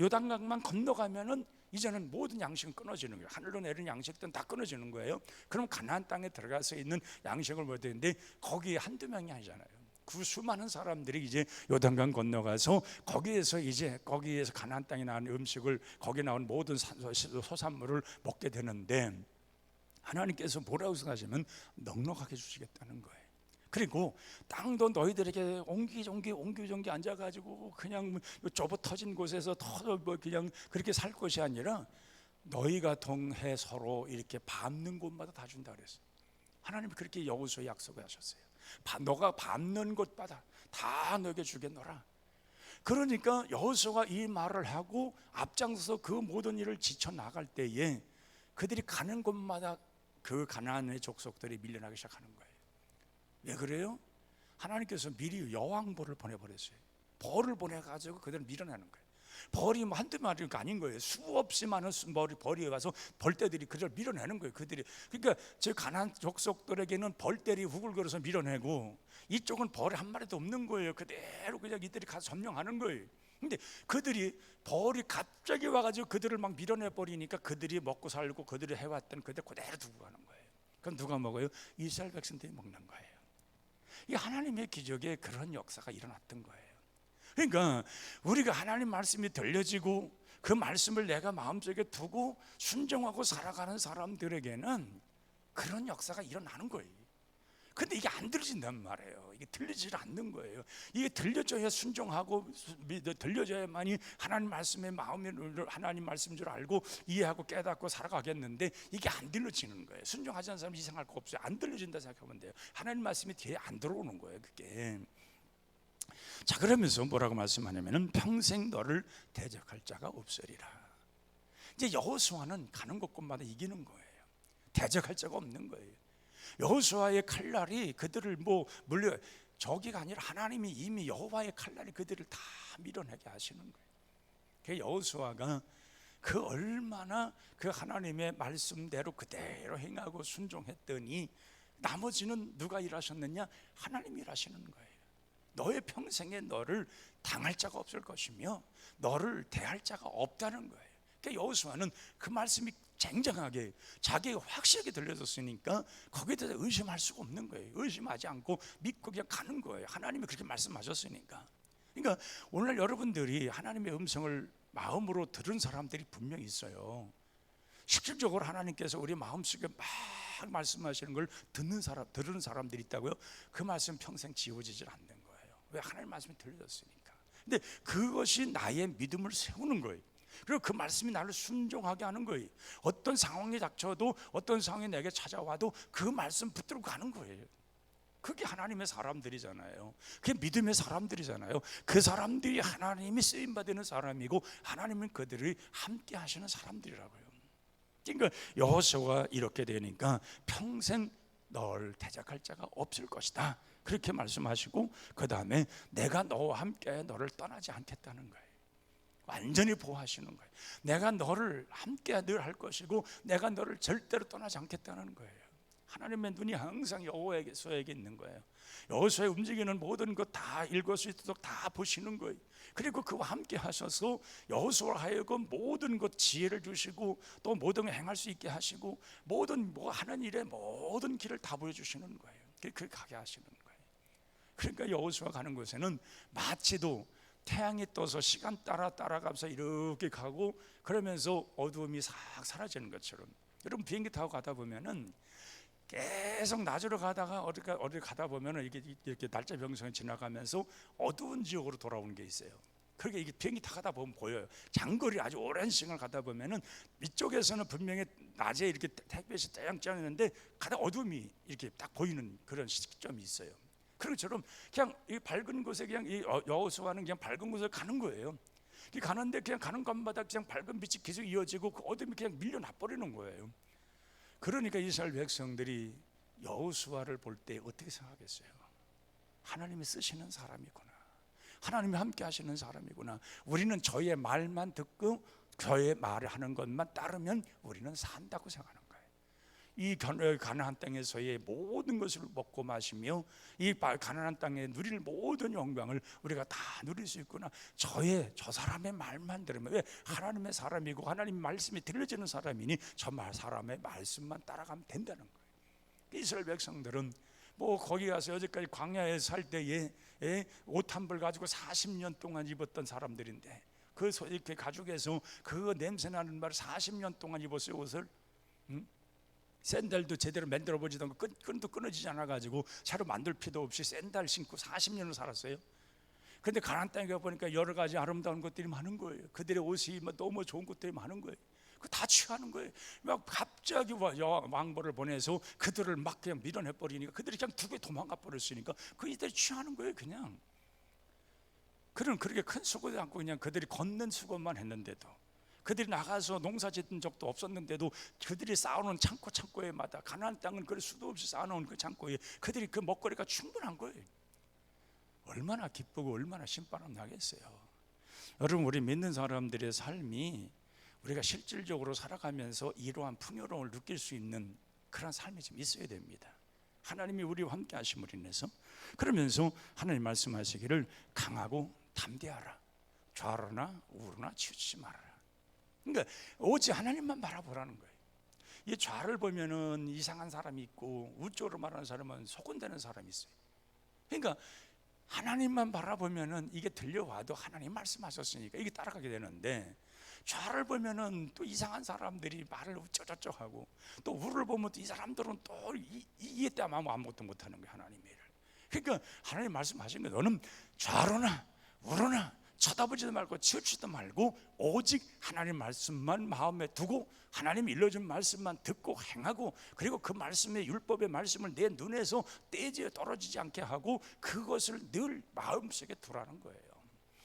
요단강만 건너가면은 이제는 모든 양식은 끊어지는 거예요. 하늘로 내리는 양식들은 다 끊어지는 거예요. 그럼 가나안 땅에 들어가서 있는 양식을 먹어야 되는데 거기에 한두 명이 아니잖아요. 그 수많은 사람들이 이제 요단강 건너가서 거기에서 가나안 땅에 나온 음식을, 거기에 나온 모든 소산물을 먹게 되는데 하나님께서 뭐라고 생각하시면 넉넉하게 주시겠다는 거예요. 그리고 땅도 너희들에게 옹기종기 앉아가지고 그냥 좁아 터진 곳에서 그냥 그렇게 살 것이 아니라 너희가 동해 서로 이렇게 밟는 곳마다 다 준다 그랬어요. 하나님이 그렇게 여호수아에 약속을 하셨어요. 너가 밟는 곳마다 다 너에게 주겠노라. 그러니까 여호수아가 이 말을 하고 앞장서서 그 모든 일을 지쳐 나갈 때에 그들이 가는 곳마다 그 가나안의 족속들이 밀려나기 시작하는 거예요. 왜 그래요? 하나님께서 미리 여왕벌을 보내버렸어요. 벌을 보내가지고 그들을 밀어내는 거예요. 벌이 뭐 한두 마리가 아닌 거예요. 수없이 많은 벌이 와서 벌떼들이 그를 밀어내는 거예요. 그들이, 그러니까 저 가나안 족속들에게는 벌떼들이 후글거려서 밀어내고 이쪽은 벌이 한 마리도 없는 거예요. 그대로 그냥 이들이 가서 점령하는 거예요. 근데 그들이 벌이 갑자기 와가지고 그들을 막 밀어내 버리니까 그들이 먹고 살고 그들이 해왔던 그들 그대로 두고 가는 거예요. 그럼 누가 먹어요? 이스라엘 백성들이 먹는 거예요. 이 하나님의 기적에 그런 역사가 일어났던 거예요. 그러니까 우리가 하나님 말씀이 들려지고 그 말씀을 내가 마음속에 두고 순종하고 살아가는 사람들에게는 그런 역사가 일어나는 거예요. 근데 이게 안 들려진단 말이에요. 이게 들리지 않는 거예요. 이게 들려져야 순종하고 들려져야만이 하나님 말씀의 마음이 하나님 말씀인 줄 알고 이해하고 깨닫고 살아가겠는데 이게 안 들려지는 거예요. 순종하지 않는 사람 이상할 거 없어요. 안 들려진다 생각하면 돼요. 하나님 말씀이 뒤에 안 들어오는 거예요, 그게. 자, 그러면서 뭐라고 말씀하냐면은 평생 너를 대적할 자가 없으리라. 이제 여호수아는 가는 곳곳마다 이기는 거예요. 대적할 자가 없는 거예요. 여호수아의 칼날이 그들을 물려, 저기가 아니라 하나님이 이미 여호와의 칼날이 그들을 다 밀어내게 하시는 거예요. 그 여호수아가 그 얼마나 그 하나님의 말씀대로 그대로 행하고 순종했더니 나머지는 누가 일하셨느냐? 하나님이 일하시는 거예요. 너의 평생에 너를 당할 자가 없을 것이며 너를 대할 자가 없다는 거예요. 그러니까 여호수아는 그 말씀이 쟁쟁하게 자기가 확실하게 들려졌으니까 거기에 대해서 의심할 수가 없는 거예요. 의심하지 않고 믿고 그냥 가는 거예요. 하나님이 그렇게 말씀하셨으니까. 그러니까 오늘 여러분들이 하나님의 음성을 마음으로 들은 사람들이 분명히 있어요. 실질적으로 하나님께서 우리 마음속에 막 말씀하시는 걸 들은 사람들이 있다고요. 그 말씀 평생 지워지질 않는 거예요. 왜? 하나님 말씀이 들려졌으니까. 근데 그것이 나의 믿음을 세우는 거예요. 그리고 그 말씀이 나를 순종하게 하는 거예요. 어떤 상황이 닥쳐도, 어떤 상황이 내게 찾아와도 그 말씀 붙들고 가는 거예요. 그게 하나님의 사람들이잖아요. 그게 믿음의 사람들이잖아요. 그 사람들이 하나님이 쓰임받는 사람이고 하나님은 그들이 함께 하시는 사람들이라고요. 그러니까 여호수아가 이렇게 되니까 평생 널 대적할 자가 없을 것이다, 그렇게 말씀하시고, 그 다음에 내가 너와 함께 너를 떠나지 않겠다는 거예요. 완전히 보호하시는 거예요. 내가 너를 함께 늘 할 것이고 내가 너를 절대로 떠나지 않겠다는 거예요. 하나님의 눈이 항상 여호수아에게 있는 거예요. 여호수아의 움직이는 모든 것 다 일거수일투족 다 보시는 거예요. 그리고 그와 함께 하셔서 여호수아 하여금 모든 것 지혜를 주시고 또 모든 걸 행할 수 있게 하시고 모든 하는 일의 모든 길을 다 보여주시는 거예요. 그렇게 가게 하시는 거예요. 그러니까 여호수아 가는 곳에는 마치도 태양이 떠서 시간 따라가면서 이렇게 가고 그러면서 어두움이 싹 사라지는 것처럼, 여러분 비행기 타고 가다 보면은 계속 낮으로 가다가 어디 가다 보면은 이렇게 날짜 병성이 지나가면서 어두운 지역으로 돌아오는 게 있어요. 그러니까 이게 비행기 타고 가다 보면 보여요. 장거리 아주 오랜 시간을 가다 보면은 이쪽에서는 분명히 낮에 이렇게 햇빛이 쨍쨍 있는데 가다 어둠이 이렇게 딱 보이는 그런 시점이 있어요. 그런 것처럼 그냥 이 밝은 곳에 그냥 이 여호수아는 그냥 밝은 곳에 가는 거예요. 가는데 그냥 가는 곳마다 그냥 밝은 빛이 계속 이어지고 그 어둠이 그냥 밀려나 버리는 거예요. 그러니까 이스라엘 백성들이 여호수아를 볼 때 어떻게 생각했어요? 하나님이 쓰시는 사람이구나, 하나님이 함께 하시는 사람이구나. 우리는 저의 말만 듣고 저의 말을 하는 것만 따르면 우리는 산다고 생각하는 거예요. 이 가나안 땅에서의 모든 것을 먹고 마시며 이 가나안 땅에 누릴 모든 영광을 우리가 다 누릴 수 있구나. 저 사람의 말만 들으면, 왜? 하나님의 사람이고 하나님 말씀이 들려지는 사람이니 저 사람의 말씀만 따라가면 된다는 거예요. 이스라엘 백성들은 거기 가서 여기까지 광야에 살 때에 옷 한 벌 가지고 40년 동안 입었던 사람들인데 그 가죽에서 그 냄새나는 말을 40년 동안 입었어요. 옷을 샌들도 제대로 만들어 보지도 않고 끈도 끊어지지 않아 가지고 새로 만들 필요도 없이 샌들 신고 40년을 살았어요. 그런데 가나안 땅에 가보니까 여러 가지 아름다운 것들이 많은 거예요. 그들의 옷이 너무 좋은 것들이 많은 거예요. 그 다 취하는 거예요. 막 갑자기 왕벌을 보내서 그들을 막 그냥 밀어내 버리니까 그들이 그냥 두고 도망가 버렸으니까 그들이 취하는 거예요. 그냥 그렇게 큰 수고도 않고 그냥 그들이 걷는 수고만 했는데도, 그들이 나가서 농사 짓는 적도 없었는데도 그들이 쌓아놓은 창고에마다, 가나안 땅은 그럴 수도 없이 쌓아놓은 그 창고에 그들이 그 먹거리가 충분한 거예요. 얼마나 기쁘고 얼마나 신바람 나겠어요. 여러분, 우리 믿는 사람들의 삶이 우리가 실질적으로 살아가면서 이러한 풍요로움을 느낄 수 있는 그런 삶이 좀 있어야 됩니다. 하나님이 우리와 함께 하심으로 인해서. 그러면서 하나님 말씀하시기를 강하고 담대하라, 좌로나 우로나 치우치지 말아라. 그러니까 오직 하나님만 바라보라는 거예요. 이 좌를 보면은 이상한 사람이 있고 우쪽으로 말하는 사람은 소곤대는 사람이 있어요. 그러니까 하나님만 바라보면은 이게 들려와도 하나님 말씀하셨으니까 이게 따라가게 되는데, 좌를 보면은 또 이상한 사람들이 말을 어쩌저쩌 하고, 또 우를 보면 또 이 사람들은 또 이에 때문에 아무것도 못하는 거예요, 하나님의 일을. 그러니까 하나님 말씀하신 거예요. 너는 좌로나 우로나 쳐다보지도 말고 치우치지도 말고 오직 하나님 말씀만 마음에 두고 하나님 일러준 말씀만 듣고 행하고, 그리고 그 말씀의 율법의 말씀을 내 눈에서 떼지어 떨어지지 않게 하고 그것을 늘 마음속에 두라는 거예요.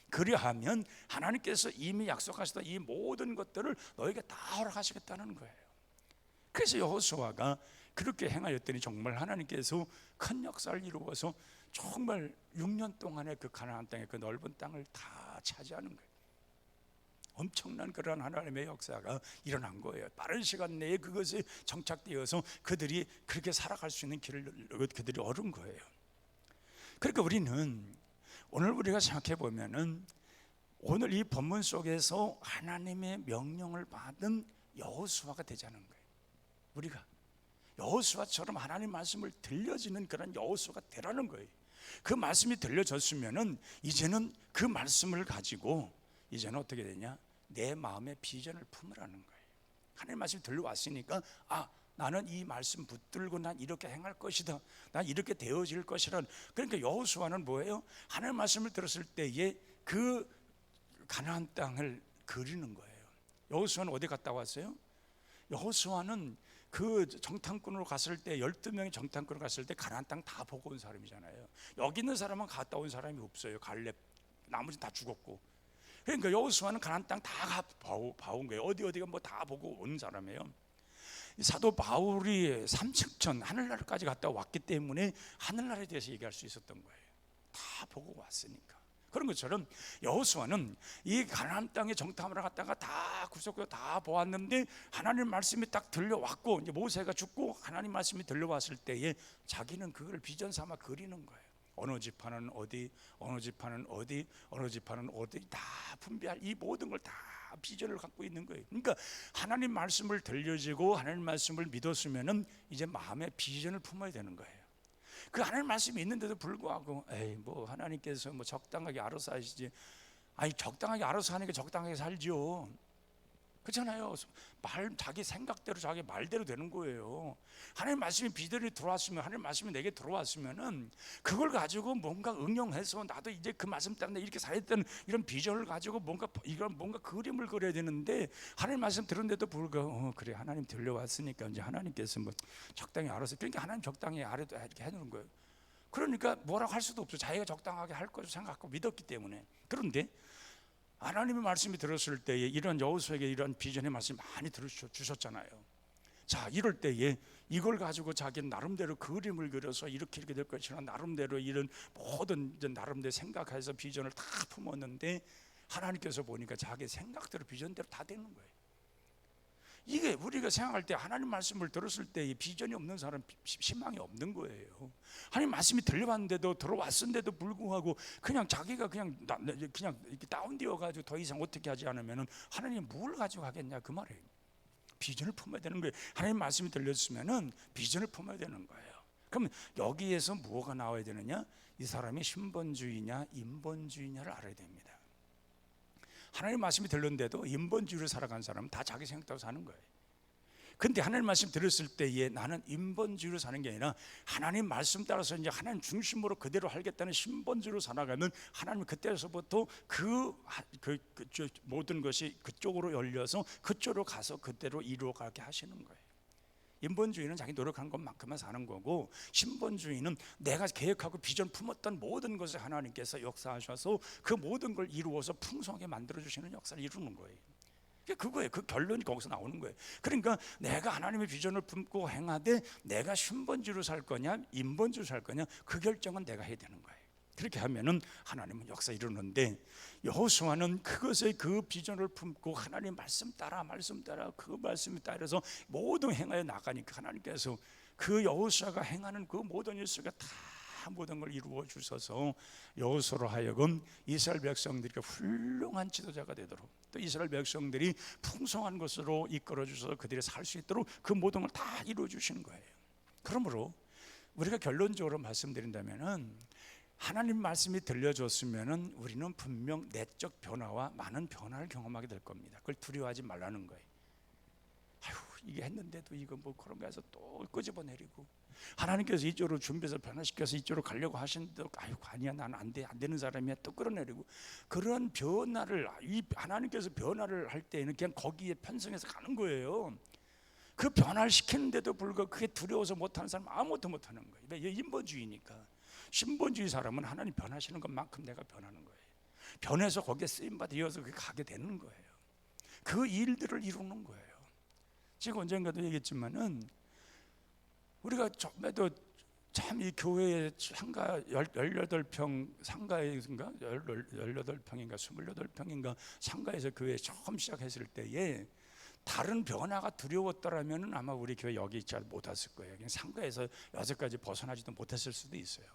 그리하면 하나님께서 이미 약속하셨던 이 모든 것들을 너에게 다 허락하시겠다는 거예요. 그래서 여호수아가 그렇게 행하였더니 정말 하나님께서 큰 역사를 이루어서 정말 6년 동안의 그 가나안 땅의 그 넓은 땅을 다 차지하는 거예요. 엄청난 그런 하나님의 역사가 일어난 거예요. 빠른 시간 내에 그것이 정착되어서 그들이 그렇게 살아갈 수 있는 길을 그들이 얻은 거예요. 그러니까 우리는 오늘 우리가 생각해 보면은 오늘 이 본문 속에서 하나님의 명령을 받은 여호수아가 되자는 거예요. 우리가 여호수아처럼 하나님 말씀을 들려지는 그런 여호수아가 되라는 거예요. 그 말씀이 들려졌으면은 이제는 그 말씀을 가지고 이제는 어떻게 되냐? 내 마음의 비전을 품으라는 거예요. 하나님 말씀이 들려왔으니까 나는 이 말씀 붙들고 난 이렇게 행할 것이다, 난 이렇게 되어질 것이란. 그러니까 여호수아는 뭐예요? 하나님 말씀을 들었을 때에 그 가나안 땅을 그리는 거예요. 여호수아는 어디 갔다 왔어요? 여호수아는 그 정탐꾼으로 갔을 때 12명이 정탐꾼으로 갔을 때 가나안 땅 다 보고 온 사람이잖아요. 여기 있는 사람은 갔다 온 사람이 없어요. 갈렙, 나머지 다 죽었고. 그러니까 여호수아는 가나안 땅 다 봐온 거예요. 어디가 뭐 다 보고 온 사람이에요. 사도 바울이 삼층천 하늘나라까지 갔다 왔기 때문에 하늘나라에 대해서 얘기할 수 있었던 거예요. 다 보고 왔으니까. 그런 것처럼 여호수아는 이 가나안 땅에 정탐하러 갔다가 다 구석구석 다 보았는데 하나님 말씀이 딱 들려왔고, 이제 모세가 죽고 하나님 말씀이 들려왔을 때에 자기는 그걸 비전 삼아 그리는 거예요. 어느 지파는 어디, 어느 지파는 어디, 어느 지파는 어디, 다 분배할 이 모든 걸 다 비전을 갖고 있는 거예요. 그러니까 하나님 말씀을 들려지고 하나님 말씀을 믿었으면은 이제 마음에 비전을 품어야 되는 거예요. 그 하나님 말씀이 있는데도 불구하고 에이 뭐 하나님께서 뭐 적당하게 알아서 하시지, 아니 적당하게 알아서 하니까 적당하게 살죠. 그렇잖아요. 자기 생각대로 자기 말대로 되는 거예요. 하나님 말씀이 비전이 들어왔으면, 하나님 말씀이 내게 들어왔으면은 그걸 가지고 뭔가 응용해서 나도 이제 그 말씀 때문에 이렇게 살았던 이런 비전을 가지고 뭔가 그림을 그려야 되는데, 하나님 말씀 들었는데도 불구하고 그래 하나님 들려왔으니까 이제 하나님께서 뭐 적당히 알아서, 그러니까 하나님 적당히 알아도 이렇게 해놓는 거예요. 그러니까 뭐라고 할 수도 없죠. 자기가 적당하게 할 것을 생각하고 믿었기 때문에. 그런데 하나님의 말씀이 들었을 때에 이런 여호수아에게 이런 비전의 말씀이 많이 들어주셨잖아요. 자, 이럴 때에 이걸 가지고 자기는 나름대로 그림을 그려서 이렇게 될 것이라 나름대로 이런 모든 나름대로 생각해서 비전을 다 품었는데, 하나님께서 보니까 자기 생각대로 비전대로 다 되는 거예요. 이게 우리가 생각할 때 하나님 말씀을 들었을 때 비전이 없는 사람 희망이 없는 거예요. 하나님 말씀이 들려왔는데도 들어왔는데도 불구하고 그냥 자기가 그냥 이렇게 다운되어 가지고 더 이상 어떻게 하지 않으면은 하나님 뭘 가지고 하겠냐 그 말이에요. 비전을 품어야 되는 거예요. 하나님 말씀이 들렸으면은 비전을 품어야 되는 거예요. 그러면 여기에서 뭐가 나와야 되느냐? 이 사람이 신본주의냐 인본주의냐를 알아야 됩니다. 하나님 말씀이 들렸는데도 인본주의로 살아간 사람은 다 자기 생각대로 사는 거예요. 근데 하나님 말씀 들었을 때에 나는 인본주의로 사는 게 아니라 하나님 말씀 따라서 이제 하나님 중심으로 그대로 하겠다는 신본주의로 살아가면 하나님 그때서부터 모든 것이 그쪽으로 열려서 그쪽으로 가서 그대로 이루어가게 하시는 거예요. 인본주의는 자기 노력한 것만큼만 사는 거고, 신본주의는 내가 계획하고 비전 품었던 모든 것을 하나님께서 역사하셔서 그 모든 걸 이루어서 풍성하게 만들어주시는 역사를 이루는 거예요. 그거예요. 그 결론이 거기서 나오는 거예요. 그러니까 내가 하나님의 비전을 품고 행하되 내가 신본주의로 살 거냐 인본주의로 살 거냐 그 결정은 내가 해야 되는 거예요. 그렇게 하면은 하나님은 역사 이루는데, 여호수아는 그것의 그 비전을 품고 하나님 말씀 따라 그 말씀에 따라서 모든 행하여 나가니까 하나님께서 그 여호수아가 행하는 그 모든 일수가 다 모든 걸 이루어 주셔서 여호수아로 하여금 이스라엘 백성들이 훌륭한 지도자가 되도록, 또 이스라엘 백성들이 풍성한 것으로 이끌어 주셔서 그들이 살 수 있도록 그 모든 걸 다 이루어 주시는 거예요. 그러므로 우리가 결론적으로 말씀드린다면은, 하나님 말씀이 들려줬으면은 우리는 분명 내적 변화와 많은 변화를 경험하게 될 겁니다. 그걸 두려워하지 말라는 거예요. 아유 이게 했는데도 이거 뭐 그런 거 해서 또 끄집어내리고, 하나님께서 이쪽으로 준비해서 변화시켜서 이쪽으로 가려고 하시는데도 아유 아니야 나는 안 되는 사람이야 또 끌어내리고, 그런 변화를 이 하나님께서 변화를 할 때에는 그냥 거기에 편성해서 가는 거예요. 그 변화를 시키는데도 불구하고 그게 두려워서 못하는 사람은 아무것도 못하는 거예요. 왜? 인본주의니까. 신본주의 사람은 하나님 변하시는 것만큼 내가 변하는 거예요. 변해서 거기에 쓰임받아 이어서 가게 되는 거예요. 그 일들을 이루는 거예요. 제가 언젠가도 얘기했지만은 우리가 처음에도 참 이 교회에 상가 18평 상가에인가 18평인가 28평인가 상가에서 교회 처음 시작했을 때에 다른 변화가 두려웠더라면 아마 우리 교회 여기 잘 못 왔을 거예요. 그냥 상가에서 여기까지 벗어나지도 못했을 수도 있어요.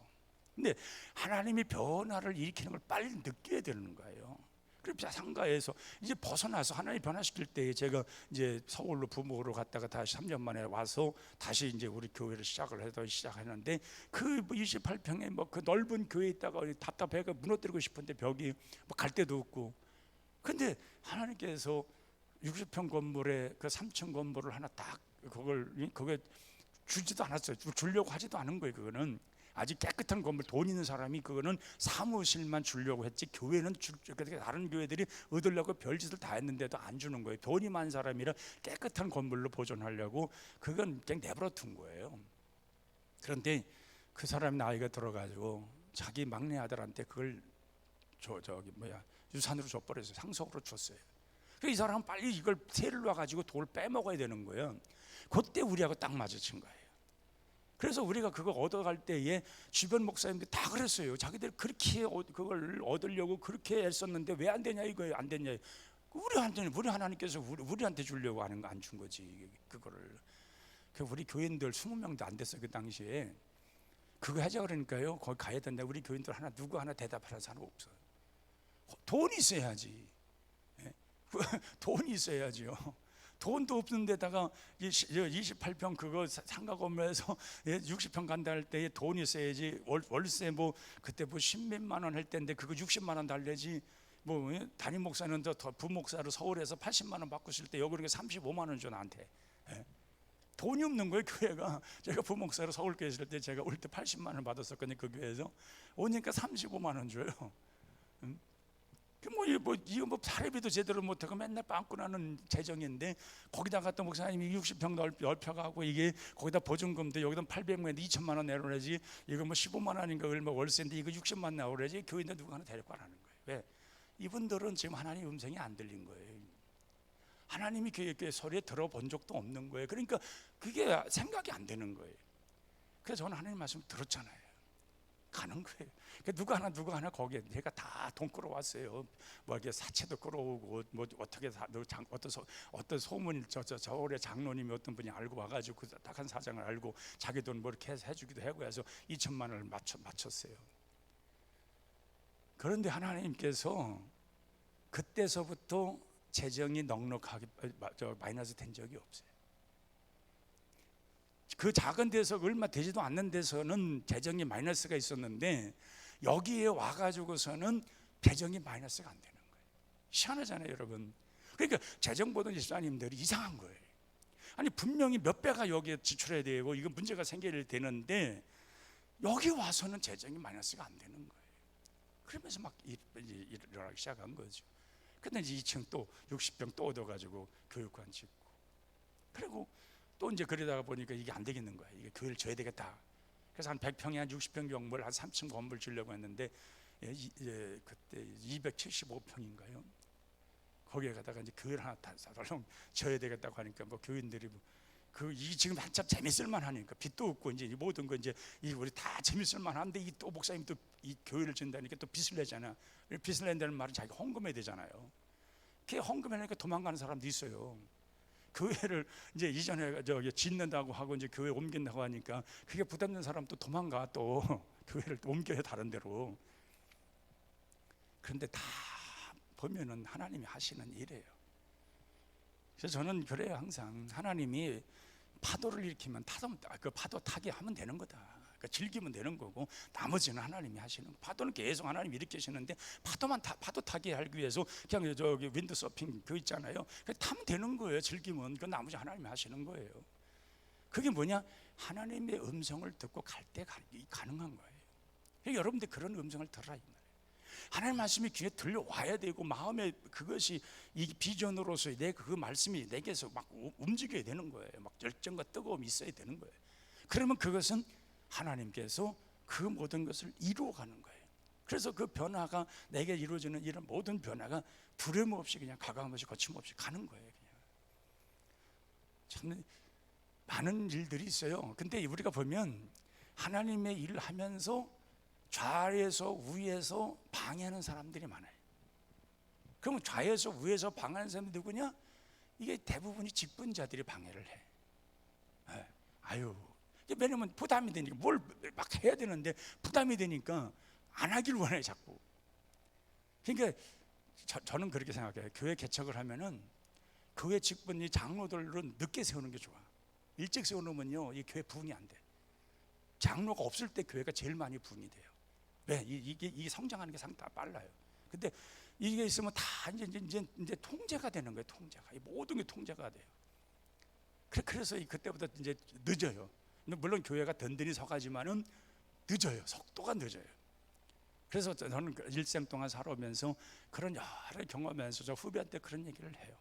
근데 하나님이 변화를 일으키는 걸 빨리 느껴야 되는 거예요. 그래서 상가에서 이제 벗어나서 하나님 변화시킬 때, 제가 이제 서울로 부모로 갔다가 다시 3년 만에 와서 다시 이제 우리 교회를 시작했는데, 그 28평에 뭐 그 넓은 교회에 있다가 답답해가 무너뜨리고 싶은데 벽이 뭐 갈 데도 없고, 근데 하나님께서 60평 건물에 그 3층 건물을 하나 딱 그게 주지도 않았어요. 주려고 하지도 않은 거예요. 그거는 아주 깨끗한 건물, 돈 있는 사람이 그거는 사무실만 주려고 했지 교회는 다른 교회들이 얻으려고 별짓을 다 했는데도 안 주는 거예요. 돈이 많은 사람이라 깨끗한 건물로 보존하려고 그건 그냥 내버려 둔 거예요. 그런데 그 사람이 나이가 들어가지고 자기 막내 아들한테 그걸 유산으로 줘버렸어요. 상속으로 줬어요. 그래서 이 사람은 빨리 이걸 세를 놔가지고 돈을 빼먹어야 되는 거예요. 그때 우리하고 딱 마주친 거예요. 그래서 우리가 그거 얻어갈 때에 주변 목사님들 다 그랬어요. 자기들 그렇게 그걸 얻으려고 그렇게 애썼는데 왜 안 되냐 이거예요. 안 됐냐. 우리 하나님께서 우리한테 주려고 하는 거 안 준 거지. 그거를. 우리 교인들 20명도 안 됐어요. 그 당시에. 그거 하자 그러니까요. 거기 가야 된다. 우리 교인들 누구 하나 대답하는 사람 없어요. 돈이 있어야지. 돈이 있어야지요. 돈도 없는 데다가 28평 그거 상가 건물에서 60평 간다 할 때에 돈이 있어야지. 월세 뭐 그때 뭐 10몇만 원 할 때인데 그거 60만 원 달래지. 뭐 담임 목사는 더 부목사로 서울에서 80만 원 받고 있을 때 여기 그렇게 35만 원 줘 나한테. 돈이 없는 거예요. 교회가. 제가 부목사로 서울교회 있을 때 제가 올 때 80만 원 받았었거든요. 그 교회에서 오니까 35만 원 줘요. 이거 뭐 사례비도 제대로 못하고 맨날 빵꾸 나는 재정인데 거기다가 또 목사님이 60평 넓혀가고 이게 거기다 보증금도 여기다 800만 2천만 원 내놓으라지. 이거 뭐 15만 원인가 얼마 월세인데 이거 60만 나오라지. 교인들 누구 하나 데리고 가라는 거예요. 왜? 이분들은 지금 하나님 음성이 안 들린 거예요. 하나님이 그 소리에 들어본 적도 없는 거예요. 그러니까 그게 생각이 안 되는 거예요. 그래서 저는 하나님 말씀 들었잖아요. 가는 거예요. 누구 하나 거기에 내가 다 돈 끌어왔어요. 뭐 이렇게 사채도 끌어오고 뭐 어떻게 어떤 소문 저울의 장로님이 어떤 분이 알고 와가지고 그 딱한 사장을 알고 자기 돈 뭐 이렇게 해주기도 하고 해서 2천만 원을 맞췄어요. 그런데 하나님께서 그때서부터 재정이 넉넉하게 마이너스 된 적이 없어요. 그 작은 데서 얼마 되지도 않는 데서는 재정이 마이너스가 있었는데 여기에 와가지고서는 재정이 마이너스가 안 되는 거예요. 희한하잖아요, 여러분. 그러니까 재정 보던 집사님들이 이상한 거예요. 아니 분명히 몇 배가 여기에 지출해야 되고 이거 문제가 생겨야 되는데 여기 와서는 재정이 마이너스가 안 되는 거예요. 그러면서 막 일어나기 시작한 거죠. 근데 이제 2층 또 60평 또 얻어가지고 교육관 짓고 그리고 또 이제 그러다가 보니까 이게 안 되겠는 거야. 이게 교회를 줘야 되겠다. 그래서 한 100평에 한 60평 건물 한 3층 건물 주려고 했는데 그때 275평인가요? 거기에 가다가 이제 교회를 하나 사달라고 줘야 되겠다고 하니까 뭐 교인들이 이 지금 한참 재밌을만 하니까 빚도 없고 이제 모든 거 이제 우리 다 재밌을만 한데 이 또 목사님 또 이 교회를 준다니까 또 빚을 내잖아. 빚을 낸다는 말은 자기 헌금해야 되잖아요. 그 헌금하니까 도망가는 사람도 있어요. 교회를 이제 이전에 짓는다고 하고 이제 교회 옮긴다고 하니까 그게 부담된 사람도 도망가 또 교회를 또 옮겨요 다른 데로. 그런데 다 보면은 하나님이 하시는 일이에요. 그래서 저는 그래요. 항상 하나님이 파도를 일으키면 그 파도 타게 하면 되는 거다. 그러니까 즐기면 되는 거고 나머지는 하나님이 하시는 거. 파도는 계속 하나님이 일으키시는데 파도 타게 하기 위해서 그냥 저기 윈드서핑 그 있잖아요. 타면 되는 거예요. 즐기면 그 나머지 하나님이 하시는 거예요. 그게 뭐냐? 하나님의 음성을 듣고 갈 때 가능한 거예요. 그러니까 여러분들 그런 음성을 들어라 이 말이에요. 하나님 말씀이 귀에 들려와야 되고 마음에 그것이 이 비전으로서 그 말씀이 내게서 막 움직여야 되는 거예요. 막 열정과 뜨거움이 있어야 되는 거예요. 그러면 그것은 하나님께서 그 모든 것을 이루어가는 거예요. 그래서 그 변화가 내게 이루어지는 이런 모든 변화가 두려움 없이 그냥 가감 없이 거침없이 가는 거예요. 그냥. 참 많은 일들이 있어요. 근데 우리가 보면 하나님의 일을 하면서 좌에서 우에서 방해하는 사람들이 많아요. 그러면 좌에서 우에서 방해하는 사람들이 누구냐? 이게 대부분이 직분자들이 방해를 해. 아유, 왜냐면 부담이 되니까 뭘 막 해야 되는데 부담이 되니까 안 하길 원해 자꾸. 그러니까 저는 그렇게 생각해요. 교회 개척을 하면은 교회 직분이 장로들은 늦게 세우는 게 좋아. 일찍 세워놓으면요 이 교회 부흥이 안 돼. 장로가 없을 때 교회가 제일 많이 부흥이 돼요. 왜? 이게 성장하는 게 상당히 빨라요. 근데 이게 있으면 다 이제 통제가 되는 거예요. 통제가 모든 게 통제가 돼요. 그래서 그때부터 이제 늦어요. 물론 교회가 든든히 서가지만은 늦어요. 속도가 늦어요. 그래서 저는 일생 동안 살아오면서 그런 여러 경험하면서 저 후배한테 그런 얘기를 해요.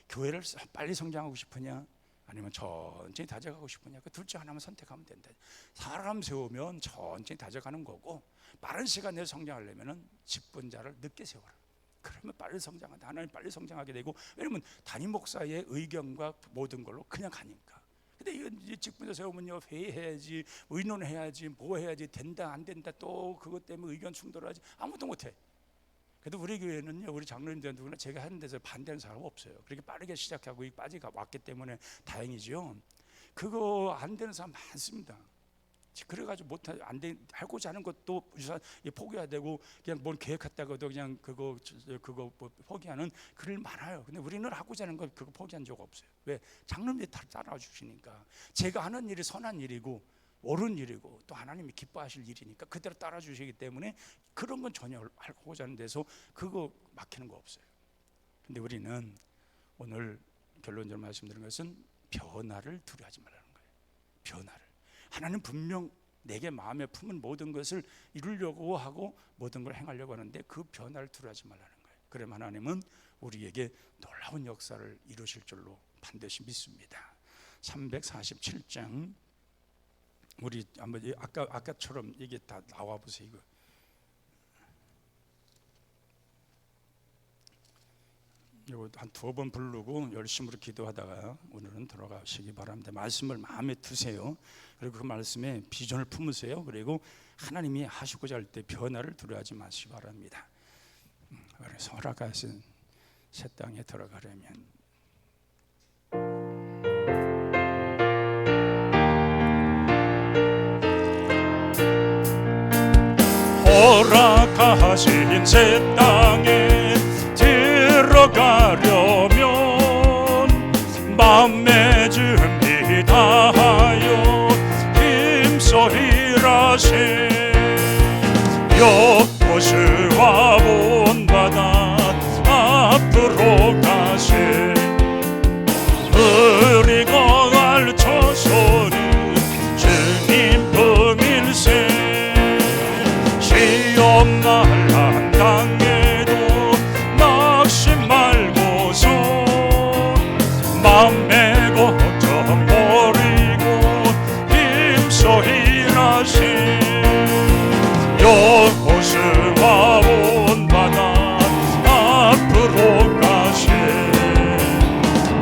교회를 빨리 성장하고 싶으냐 아니면 천천히 다져가고 싶으냐, 그 둘 중 하나만 선택하면 된다. 사람 세우면 천천히 다져가는 거고, 빠른 시간 내에 성장하려면 직분자를 늦게 세워라. 그러면 빨리 성장한다. 하나님 빨리 성장하게 되고, 왜냐면 담임 목사의 의견과 모든 걸로 그냥 가니까. 근데 이 직분자 세우면요, 회의해야지, 의논해야지, 뭐 해야지, 된다 안 된다, 또 그것 때문에 의견 충돌하지, 아무도 못해. 그래도 우리 교회는요, 우리 장로님들 누구나 제가 하는 데서 반대하는 사람 없어요. 그렇게 빠르게 시작하고 빠지가 왔기 때문에 다행이지요. 그거 안 되는 사람 많습니다. 그래가지고 하고자 하는 것도 유산 포기해야 되고, 그냥 뭘 계획했다가도 그냥 그거 뭐 포기하는 글 많아요. 근데 우리는 하고자 하는 거 그거 포기한 적 없어요. 왜? 장로님들이 따라와 주시니까. 제가 하는 일이 선한 일이고 옳은 일이고 또 하나님이 기뻐하실 일이니까 그대로 따라 주시기 때문에 그런 건 전혀 하고자 하는 데서 그거 막히는 거 없어요. 근데 우리는 오늘 결론적으로 말씀드린 것은 변화를 두려워하지 말라는 거예요. 변화를. 하나님 분명 내게 마음에 품은 모든 것을 이루려고 하고 모든 걸 행하려고 하는데 그 변화를 두려워하지 말라는 거예요. 그러면 하나님은 우리에게 놀라운 역사를 이루실 줄로 반드시 믿습니다. 347장 우리 한번 아까처럼 이게 다 나와 보세요. 이거 한 2번 부르고 열심으로 기도하다가 오늘은 들어가시기 바랍니다. 말씀을 마음에 두세요. 그리고 그 말씀에 비전을 품으세요. 그리고 하나님이 하시고자 할 때 변화를 두려워하지 마시기 바랍니다. 그래서 허락하신 새 땅에 들어가려면 허락하신 새 땅에 들어가려면 마음의 준비 다하여 힘써 일하신 여호수아 본 바다 앞으로 가신 우리가 알쳐서는 주님 품일세 시험 날한 땅에도 낙심 말고서 맘에 걱정 버리고 힘써 일하신 여호수아 본 바다 앞으로 가신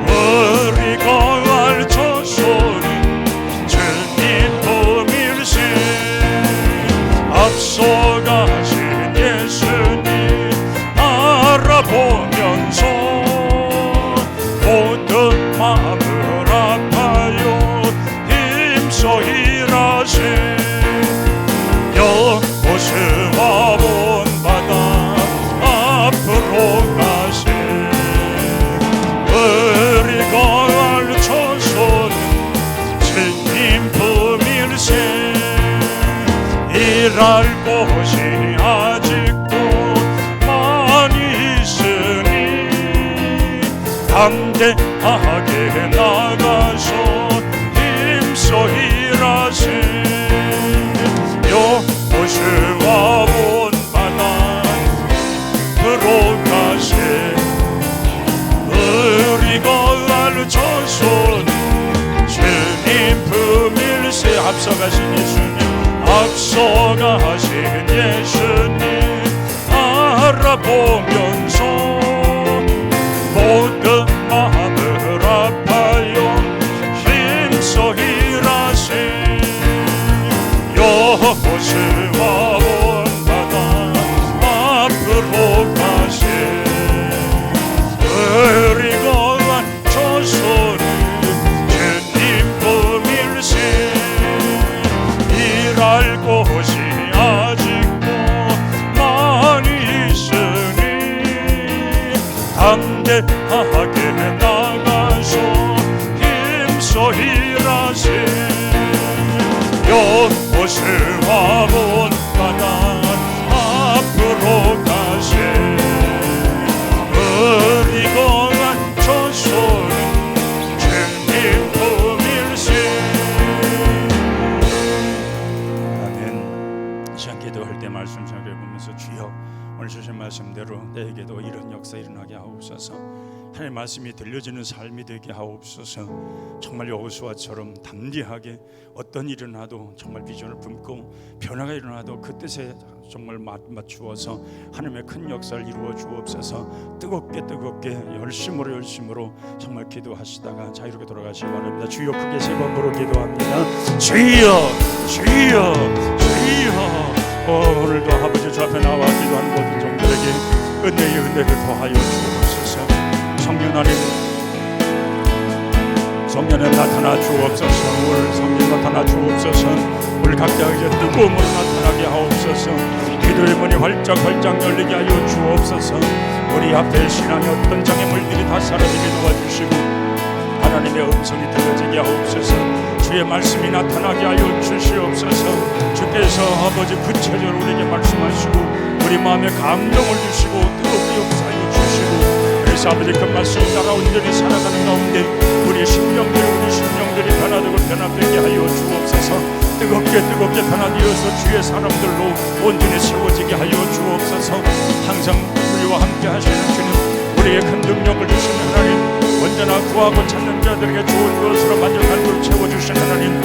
우리가 알쳐서는 주님 품일세 앞서가신 예수님 알아보면서 모든 마음을 아파요 힘써 일하신 여호수아 본 바다 앞으로 가신 우리가 알쳐서는 주님 품일세 일할 곳이 아직도 많이 있으니 담대하게 나가서 힘써 일하신 여호수아 본 바다 앞으로 가신 우리가 알쳐서는 주님 품일세 앞서가신 예수님 앞서가신 예수님 알아보면서 모든 마음을 아파요 힘써 일하신 여호수아 본 바다 앞으로 가신 우리가 안쳐서는 주님 품일세 일할 곳이 아직도 많이 있으니 담대하게 나가서 힘써 일하신 여호수아 본 바다 앞으로 가신 우리가 안쳐서는 주님 품일세 아멘. 역사 일어나게 하옵소서. 하나님의 말씀이 들려지는 삶이 되게 하옵소서. 정말 여호수아처럼 담대하게 어떤 일이 일어나도 정말 비전을 품고 변화가 일어나도 그 뜻에 정말 맞추어서 하나님의 큰 역사를 이루어 주옵소서. 뜨겁게 열심으로 정말 기도하시다가 자유롭게 돌아가시기 바랍니다. 주여, 크게 세 번 부르 기도합니다. 주여, 주여, 주여. 오늘도 아버지 주 앞에 나와 기도하는 모든 종들에게 은혜의 은혜를 더하여 주옵소서. 성령님 나타나 주옵소서. 오늘 성령 나타나 주옵소서. 우리 각자에게 뜨거움으로 나타나게 하옵소서. 기도의 문이 활짝 열리게 하여 주옵소서. 우리 앞에 신앙의 어떤 장애물들이 다 사라지게 도와주시고 하나님의 음성이 들려지게 하옵소서. 주의 말씀이 나타나게 하여 주시옵소서. 주께서 아버지 구체적으로 우리에게 말씀하시고 우리 마음에 감동을 주시고 뜨겁게 역사하여 주시고, 그래서 아버지 그 말씀 따라 온전히 살아가는 가운데 우리 심령들이 변화되게 하여 주옵소서. 뜨겁게 변화되어서 주의 사람들로 온전히 세워지게 하여 주옵소서. 항상 우리와 함께 하시는 주님, 우리의 큰 능력을 주시는 하나님, 언제나 구하고 찾는 자들에게 좋은 것으로 만족한 걸 채워주신 하나님,